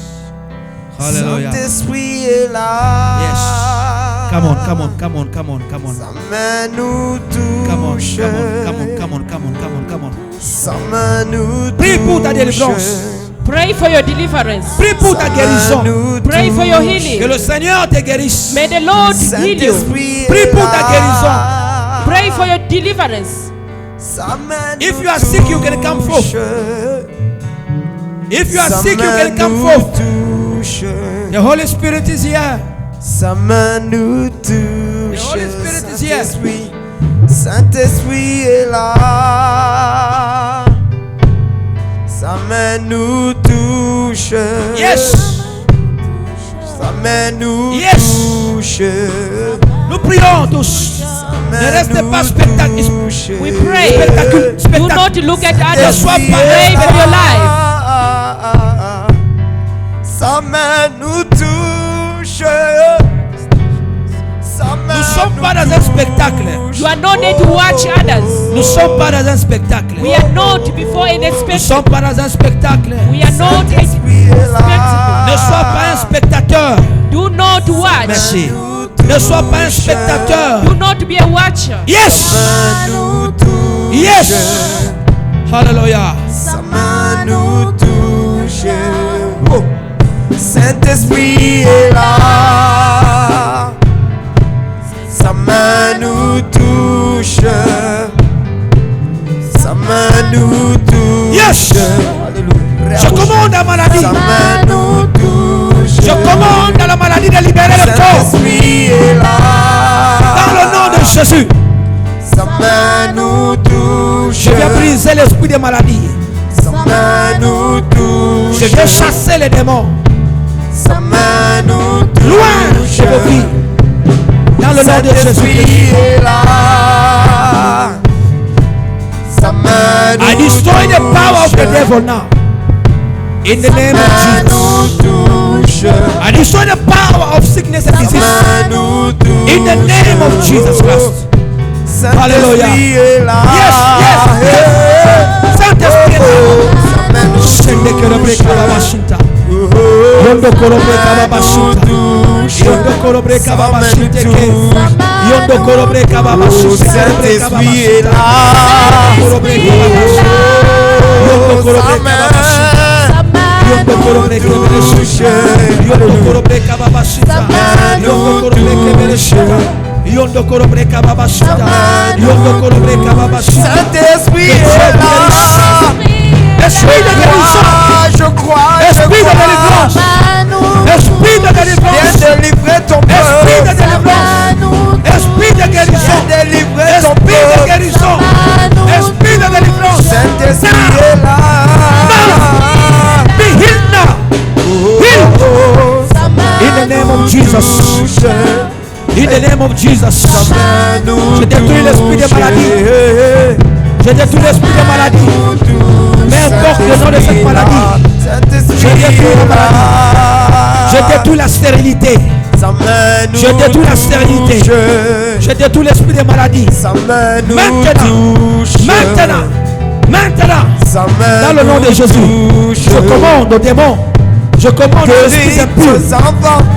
Hallelujah. Saint-Esprit est là. Yes. Come on, come on, come on, come on, come on. Sa main nous Come on, touche. come on, come on, come on, come on, come on, come on. Sa main nous touche. Prie pour ta délivrance. Pray for your deliverance. Prie pour ta guérison. Pray for your Que healing. le Seigneur te guérisse. May the Lord heal you. Saint-Esprit Prie est pour ta là. Pray for your deliverance. Sa main If nous you are sick, you can come touche. If you are Sa sick, you main can come nous forth. touche. The Holy Spirit is here. Sa main nous touche. The Holy Spirit is here. Saint-Esprit, Saint-Esprit est là. Sa main nous touche. Yes. Sa main nous Yes. touche. Nous prions tous. Ne restez pas spectacle. We pray. Spectacule. Do not look at others. sois pas Pray for your life. Sa main nous touche. Sa main Nous ne sommes pas dans un nous spectacle. You are not there to watch others. Nous ne sommes pas dans un spectacle. We are not before any Nous ne spectacle. sommes pas dans un spectacle. We are not a Saint-Esprit est là. spectacle. Ne sois pas un spectateur. Do not watch. Merci. Ne sois pas un spectateur. Do not be a watcher. Yes. Nous touche. Yes. Hallelujah. Sa main nous touche. Oh. Saint-Esprit est là. Sa main nous touche. Sa main nous touche. Yes. Alléluia. Je commande la maladie. Sa main nous touche. Je commande à la maladie de libérer le corps. Saint-Esprit est là. Dans le nom de Jésus. Sa main nous touche. Je viens briser l'esprit des maladies. Sa main nous touche. Je viens chasser les démons. Sa main nous touche. Loin de vos vies. Dans le nom de Jésus. Saint-Esprit est là. Sa main nous I destroy the power of the devil now. In the name of Jesus. touche. I destroy the power of sickness and disease. Main nous touche. In the name of Jesus Christ. Hallelujah. Saint-Esprit est là. Yes, yes, yes. Saint-Esprit est là. Shende kerobre kababashinta. Yondo korobre kababashinta. Yondo korobre kababashinta. Yondo korobre kababashinta. Saint-Esprit est là. Korobre kababashinta. Yondo korobre kababashinta. Yondo korobre kababashinta. Yondo korobre kababashinta. Yondo korobre kababashinta. Yondo korobre kababashinta. Yondo korobre kababashinta. Saint-Esprit est là. Esprit de guérison. Je crois. Esprit de délivrance. Esprit de délivrance. Viens délivrer ton Esprit de peuple. délivrance. Esprit de guérison. Viens délivrer ton Esprit de peuple. guérison. Esprit de délivrance. Saint-Esprit est là. Be healed now. Heal. In the name of Jesus. In the name of Jesus. Je détruis l'esprit de maladie. Je détruis l'esprit de maladie. Mais importe le nom de cette maladie. Je détruis la maladie. Je détruis la stérilité. Je détruis la stérilité. Je détruis l'esprit de maladie. Maintenant. Maintenant. Dans le nom de Jésus. Je commande aux démons. Je commande aux esprits impurs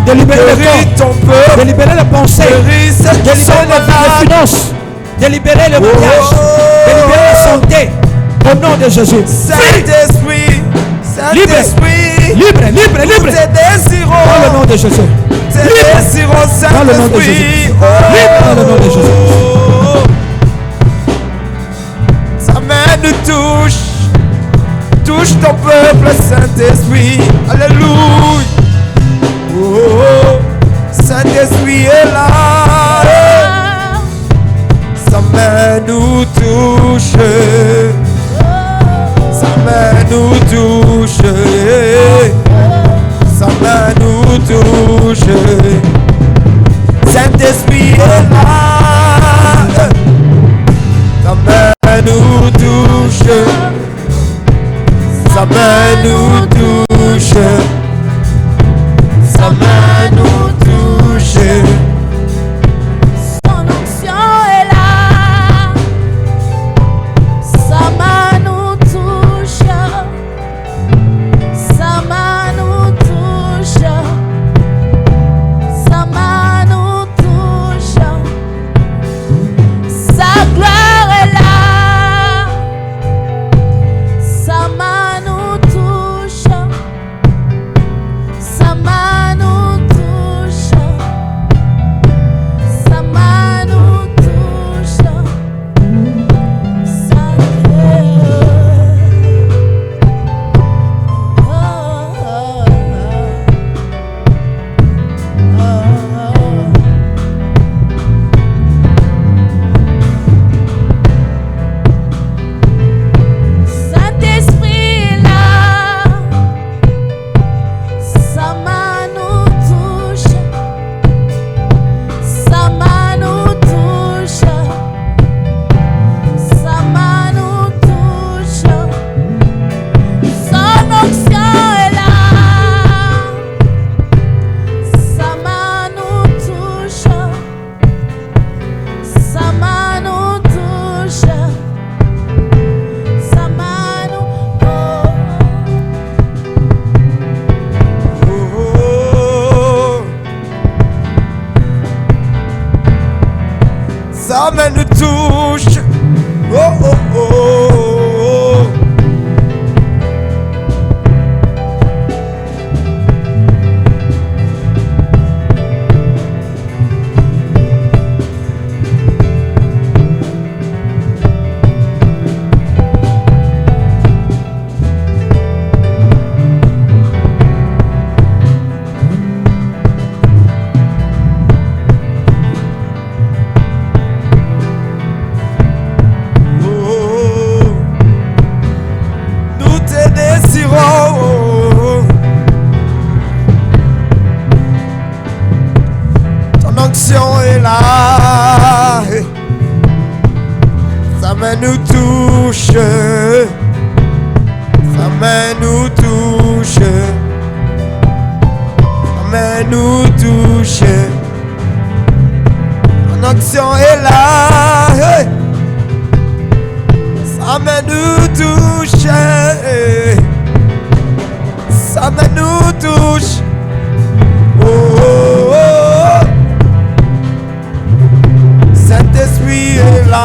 de libérer le corps, de libérer les pensées, de libérer les finances, de libérer le mariage, de libérer la santé. Au nom de Jésus. Saint-Esprit, Saint-Esprit, Libre. nous te désirons. Dans le nom de Jésus. Te désirons, Dans le nom de Saint-Esprit. Jésus. Libre dans le nom de Jésus. Sa main nous touche. Touche ton peuple, Saint-Esprit. Alléluia. Oh, Saint-Esprit est là. Sa main nous touche. Sa main nous touche. Sa main nous touche. Saint-Esprit est là. Sa main nous touche. Sa main nous touche. Sa main nous touche. sa main nous touche. Oh oh oh, oh. Nous touche, sa main nous touche, sa main nous touche, ton action est là, hey. Sa main nous touche, hey. Sa main nous touche, oh, oh, oh. Saint-Esprit est là.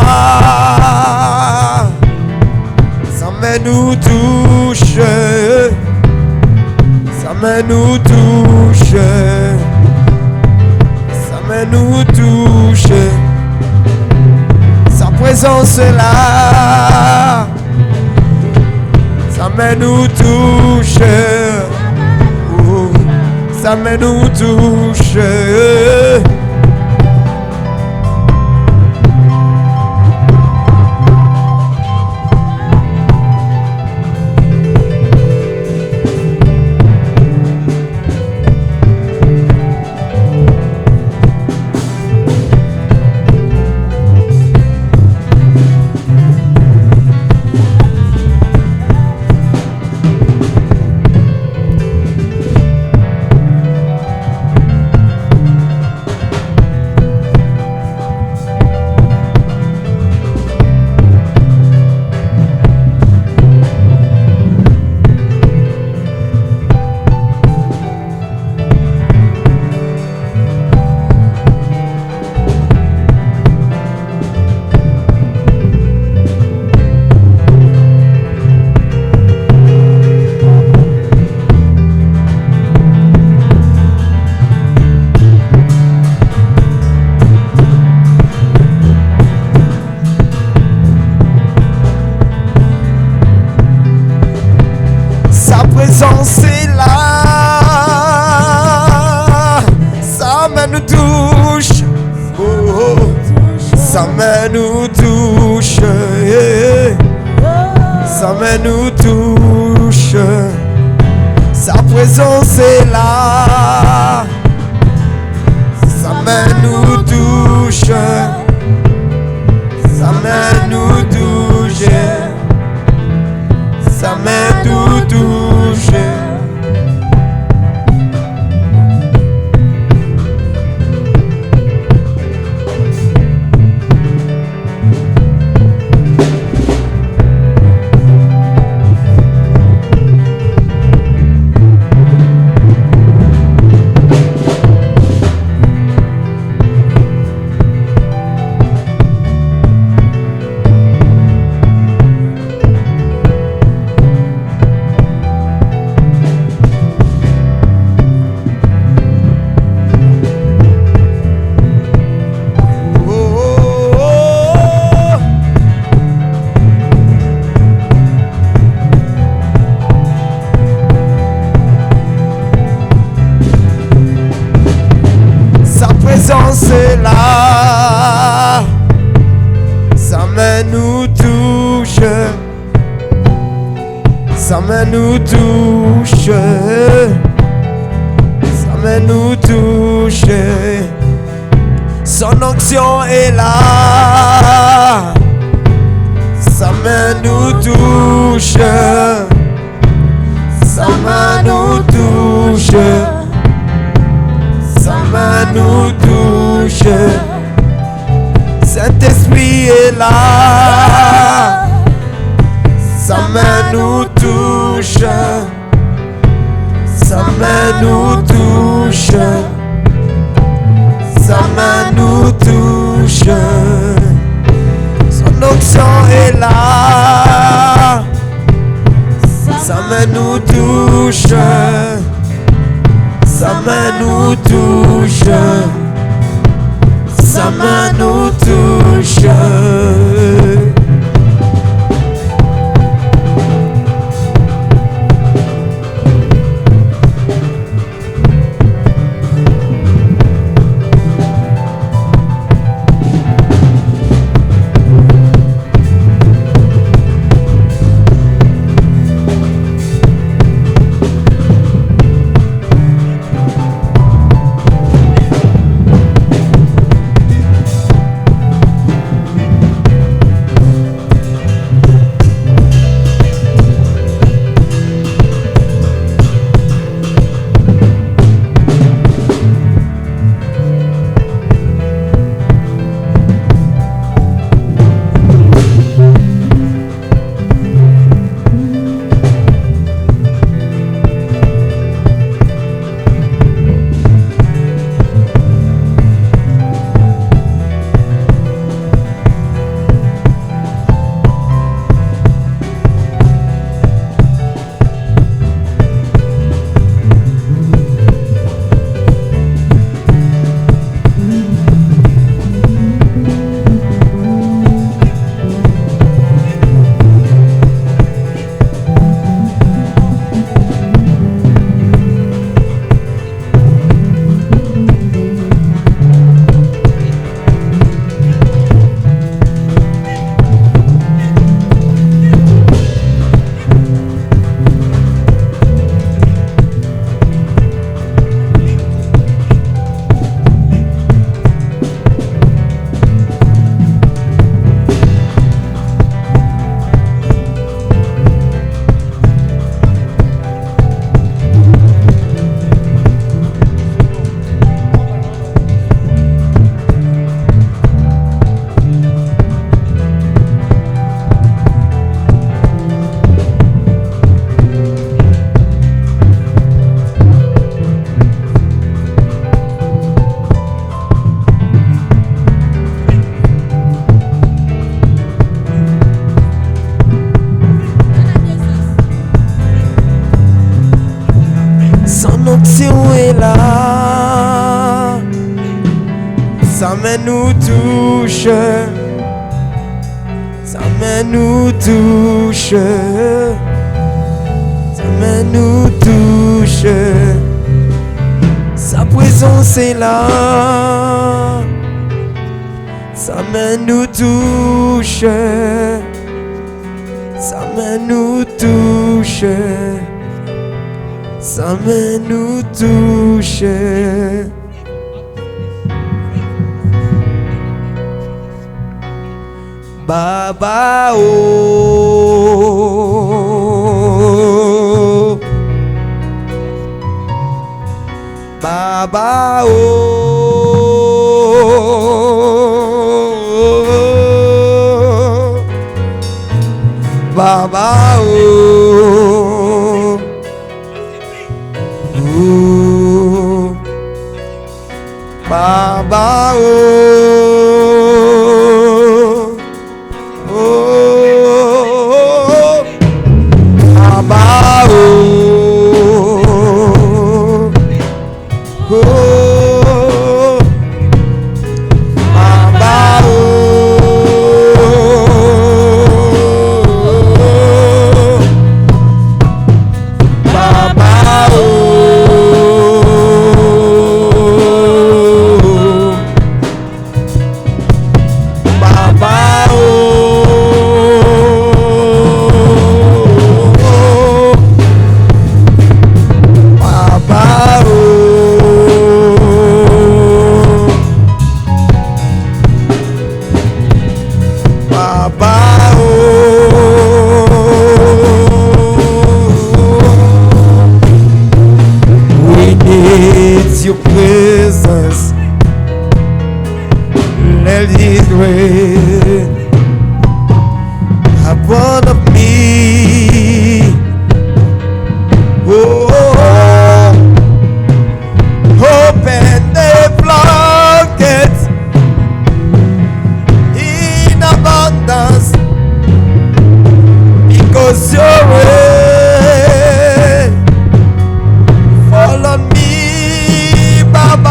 Sa main nous touche, sa main nous touche, sa main nous touche, sa présence est là, sa main nous touche, oh, sa main nous touche. Présence est là, sa main nous touche, oh, oh. Sa main nous touche, yeah. Sa main nous touche, sa présence est là, sa main nous touche, sa main nous touche, sa main nous touche. C'est là, sa main nous touche, sa main nous touche, sa main nous touche, son onction est là, sa main nous touche, sa main nous touche, sa main nous touche. Saint-Esprit est là, sa main nous touche, sa main nous touche, sa main nous touche. touche, sa main nous touche. Onction est là, sa main nous touche, sa main nous touche, sa main nous touche, sa présence est là, sa main nous touche, sa main nous touche. Sa main nous touche. Baba oh, Baba oh, Baba oh. Baba oh, oh, Baba oh, oh, Baba oh, Baba oh. Your presence, let it rain upon of me. Oh, open the floodgates in abundance, because your rain fall on me. Baba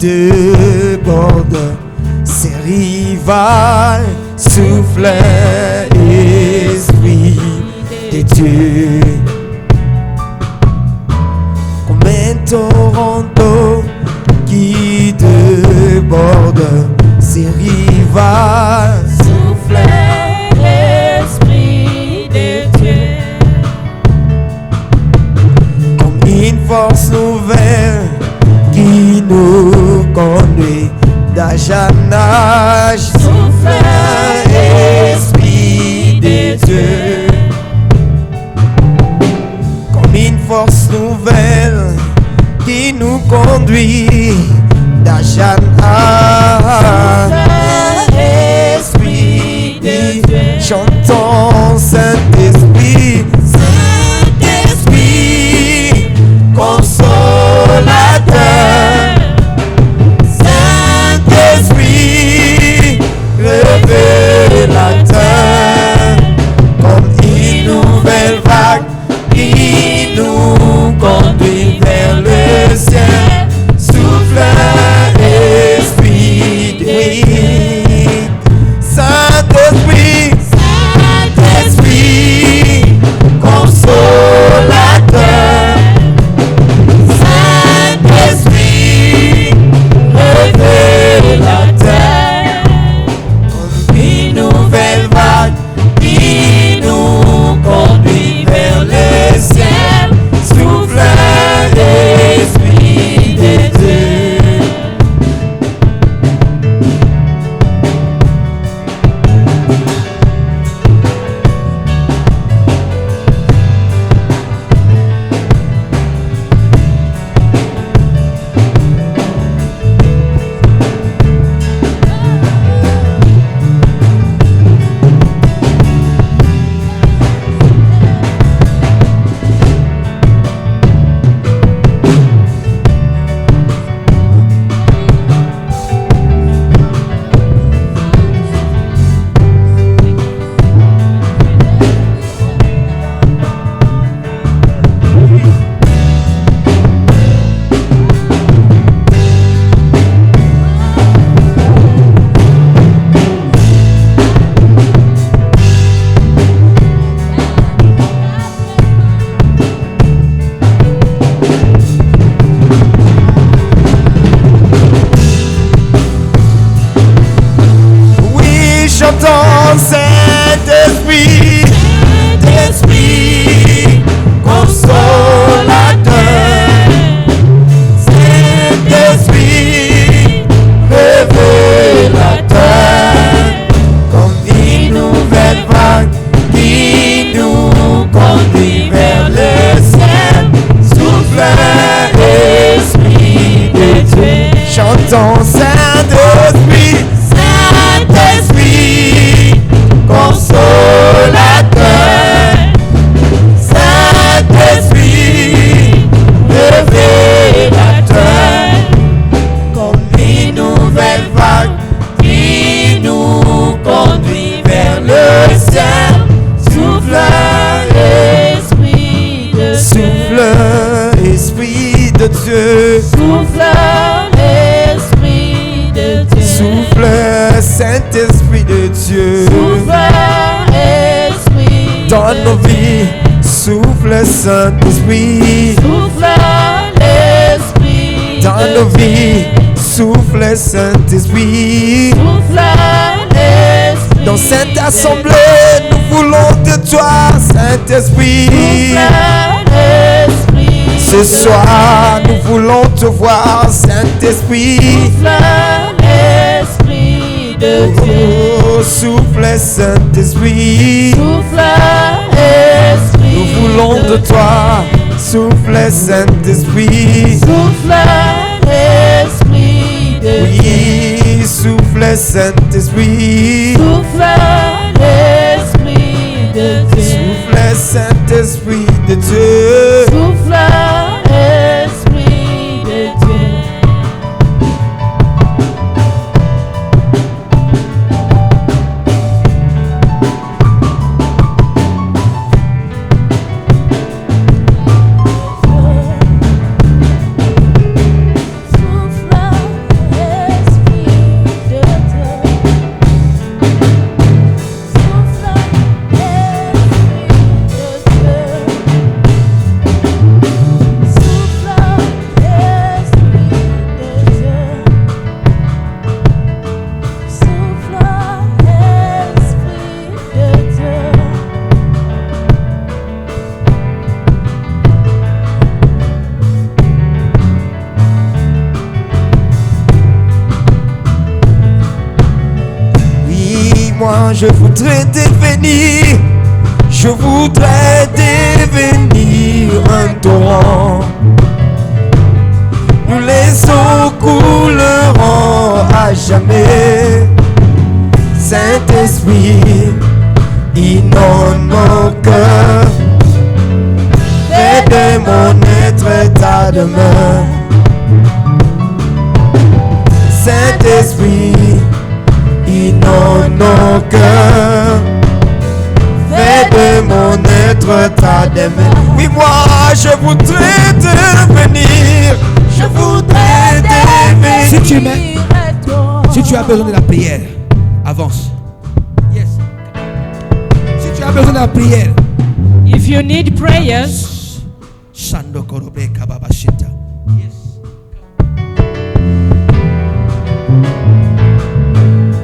déborde, ces rivailles souffle esprit de Dieu. Comme un torrent d'eau qui déborde, ces rivailles Souffle l'Esprit de Dieu. comme une force nouvelle qui nous conduit d'âge en âge. Souffle Esprit de Dieu, comme une force nouvelle qui nous conduit d'âge en âge. Esprit de Dieu. Chantons Saint-Esprit, Saint-Esprit, consolateur. Saint-Esprit, révélateur, comme une nouvelle vague qui nous conduit vers le ciel. Souffle Esprit de Saint-Esprit, Saint-Esprit, consolateur. Saint-Esprit, révélateur, comme une nouvelle vague qui nous conduit vers le ciel. Souffle Esprit de Dieu. Oui, chantons Saint-Esprit, Saint-Esprit, consolateur. Saint-Esprit, révélateur, comme une nouvelle vague qui nous conduit vers le ciel. Souffle Esprit de Dieu. Chantons Saint-Esprit, Saint-Esprit, consolateur. Saint-Esprit, révélateur, comme une nouvelle vague qui nous conduit vers le ciel. Souffle Esprit de Dieu. Souffle Esprit de Dieu. Souffle Esprit de Dieu. Souffle Saint-Esprit de Dieu. Souffle Esprit Dans de nos Dieu. vies, souffle Saint-Esprit. Souffle l'Esprit Dans de nos Dieu. vies, souffle Saint-Esprit. Souffle l'Esprit Dans cette de assemblée, nous voulons de toi, Saint-Esprit. Souffle l'Esprit Ce de soir, Dieu. nous voulons te voir, Saint-Esprit. Souffle l'Esprit de Dieu. Oh, souffle Saint-Esprit. Souffle Esprit Nous voulons de toi, souffle Saint-Esprit. Souffle Esprit de Dieu. Oui, souffle Saint-Esprit. Souffle Esprit de Dieu. Souffle Saint-Esprit de Dieu. Souffle Esprit de Dieu. moi je voudrais devenir, je voudrais devenir un torrent. Où les eaux couleront à jamais. Saint-Esprit, inonde mon cœur. Fais de mon être ta demeure. Saint-Esprit, inonde mon cœur. Fais de mon être ta demeure. Oui, moi je voudrais devenir. Je voudrais devenir. Si tu m'aimes, si tu as besoin de la prière, avance. Yes. Si tu as besoin de la prière, If you need prayers, Shando Korobe Kababashita. Yes.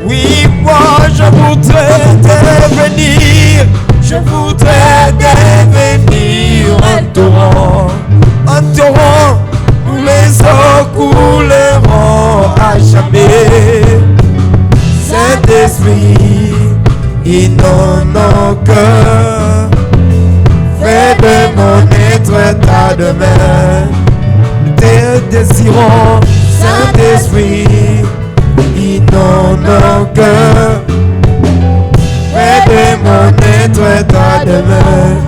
Oui, moi je voudrais devenir. Je voudrais devenir un torrent. Un torrent où les eaux couleront à jamais. Saint-Esprit, inonde mon cœur. Fais de mon être ta demeure. Tes désirons, Saint-Esprit, inonde mon cœur. Fais de mon être ta demeure.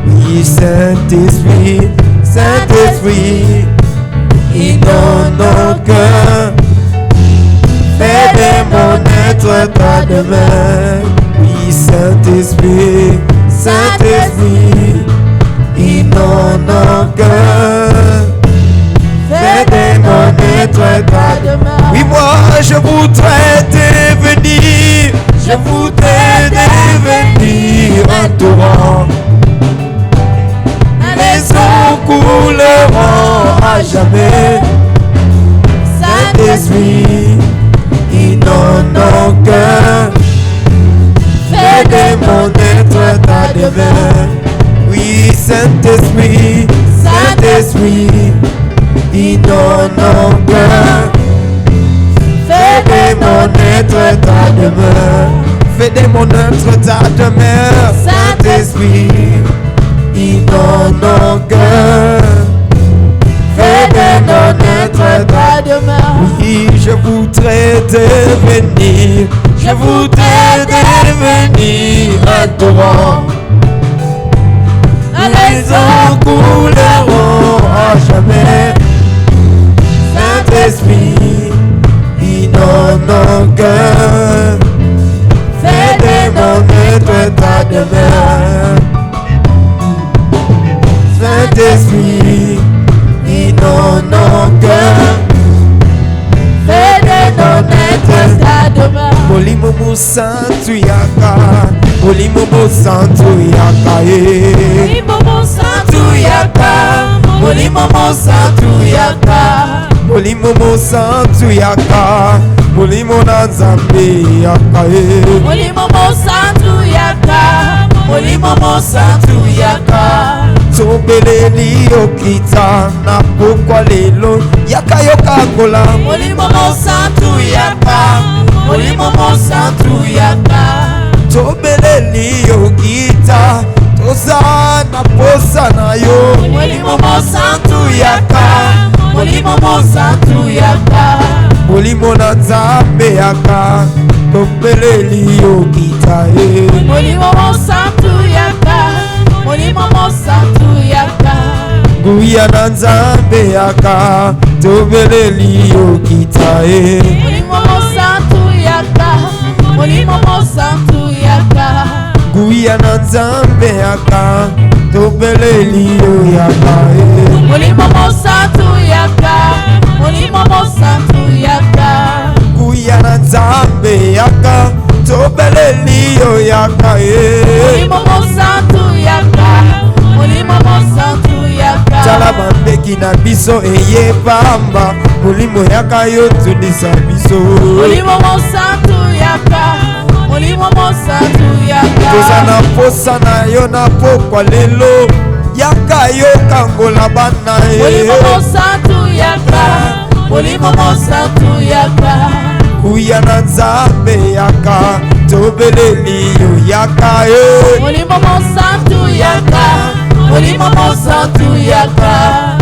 Oui, Saint-Esprit, Saint-Esprit, inonde mon cœur. Fais de mon être ta demeure. Oui, Saint-Esprit, Saint-Esprit, inonde mon cœur. Fais de mon être ta demeure. Oui, moi je voudrais devenir. Je voudrais devenir un torrent. Les eaux couleront à jamais. Saint-Esprit, inonde mon cœur. Fais de mon être ta demeure. Oui, Saint-Esprit, Saint-Esprit, inonde mon cœur. Fais de mon être ta demeure. Fais de mon être ta demeure. Saint-Esprit, inonde mon cœur. Fais de mon être ta demeure. Oui, je voudrais devenir. Je voudrais devenir un torrent. Les eaux couleront à jamais. Saint-Esprit, inonde mon cœur. Fais de mon être ta demeure. Saint-Esprit, inonde mon cœur. Fais de mon être ta demeure. Molimo santo yaka, molimo santo yaka, molimo santo yaka, molimo santo yaka, molimo santo yaka, molimo na Nzambe yaka, molimo santo yaka, molimo santo yaka. Tobeleli okita na pokwa lelo yaka yokakola. Molimo santo yaka, molimo santo yaka. Tobeleli okita toza na posa na yo. Molimo santo yaka, molimo santo yaka. Molimo na Nzambe yaka, tobeleli okita e. Molimo santo yaka, molimo santo yaka. Guya na Nzambe yaka, tobeleli okita e. Molimo santo yaka, molimo santo yaka. Guya na Nzambe yaka, tobeleli yaka e. Molimo santo yaka, molimo santo yaka. Guya na Nzambe yaka, tobeleli yaka e. Molimo santo yaka, molimo santo yaka. Tala bambeki na biso eye pamba, molimo yaka yo tundisa biso. Molimo santo yaka, molimo santo yaka. Toza na posa na yo na pokwa lelo, yaka yo kangola bana e. Molimo santo yaka, molimo santo yaka. Kuya na Nzambe yaka, tobeleli yo yaka Molimo Monsanto yaka, Molimo Monsanto yaka.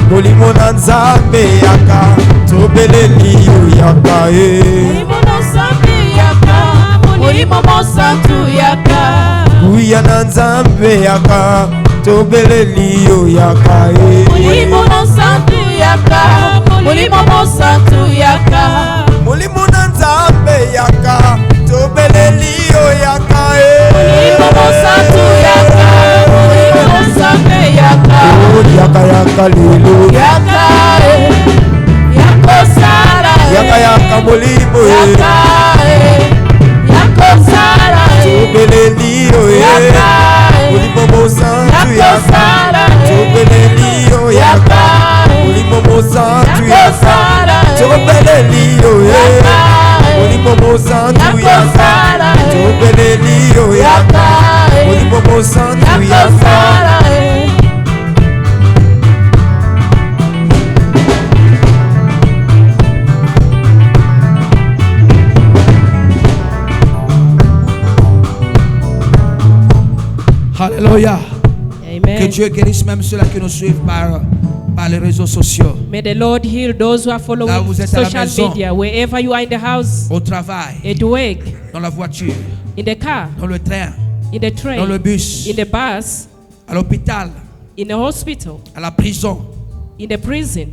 Molimo na Nzambe yaka tobeleli yo yaka Molimo Monsanto yaka, Molimo Monsanto yaka. kuya na Nzambe yaka tobeleli yo yaka Molimo Monsanto yaka, Molimo Monsanto yaka. Molimo na Nzambe yaka tobeleli yo yaka Molimo Monsanto yaka, Molimo Monsanto yaka. yaka yaka lelo Yaka, yako sara, yaka yaka molimo yaka, yako sara, tobeleli yo yaka, Molimo Monsanto yako yaka sara, tobeleli yo yaka Molimo Monsanto yako yaka sara, tobeleli yo yaka, Molimo Monsanto yako yaka sara, tobeleli yo yaka Molimo Monsanto yako yaka sara. Alléluia. Que Amen. Dieu guérisse même ceux-là qui nous suivent par les réseaux sociaux, May the Lord heal those who are Là où following vous êtes à la social maison. media, wherever you are in the house, au travail, at work, dans la voiture, in the car, dans le train, in the dans le train, bus, in the bus, à l'hôpital, in the hospital, à la prison. in the prison.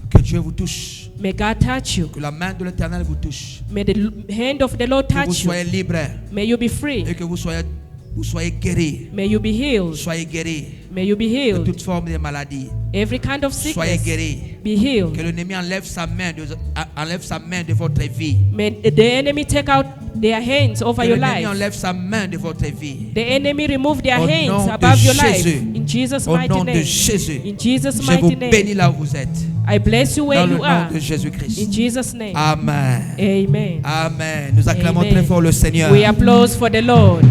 Que Dieu vous touche. May God touch you. Que la main de l'Éternel vous touche. May the hand of the Lord Que vous touch you. soyez libre May you be free. et que vous soyez guéris. May you be healed. Soyez guéris May you be de healed. toute forme de maladie. Every kind of Soyez sickness, guéris. be healed. Que l'ennemi enlève sa main de votre vie. May the enemy take out their hands over Que your l'ennemi life. enlève sa main de votre vie. The enemy remove their Au nom hands de above your life. Jésus. In Jesus' Au mighty nom de name. Jésus. In Jesus' Je vous mighty bénis name. là où vous êtes. I bless you where Dans le you nom are. de Jésus-Christ. In Jesus' name. Amen. Amen. Amen. Nous acclamons Amen. très fort le Seigneur. We applause for the Lord.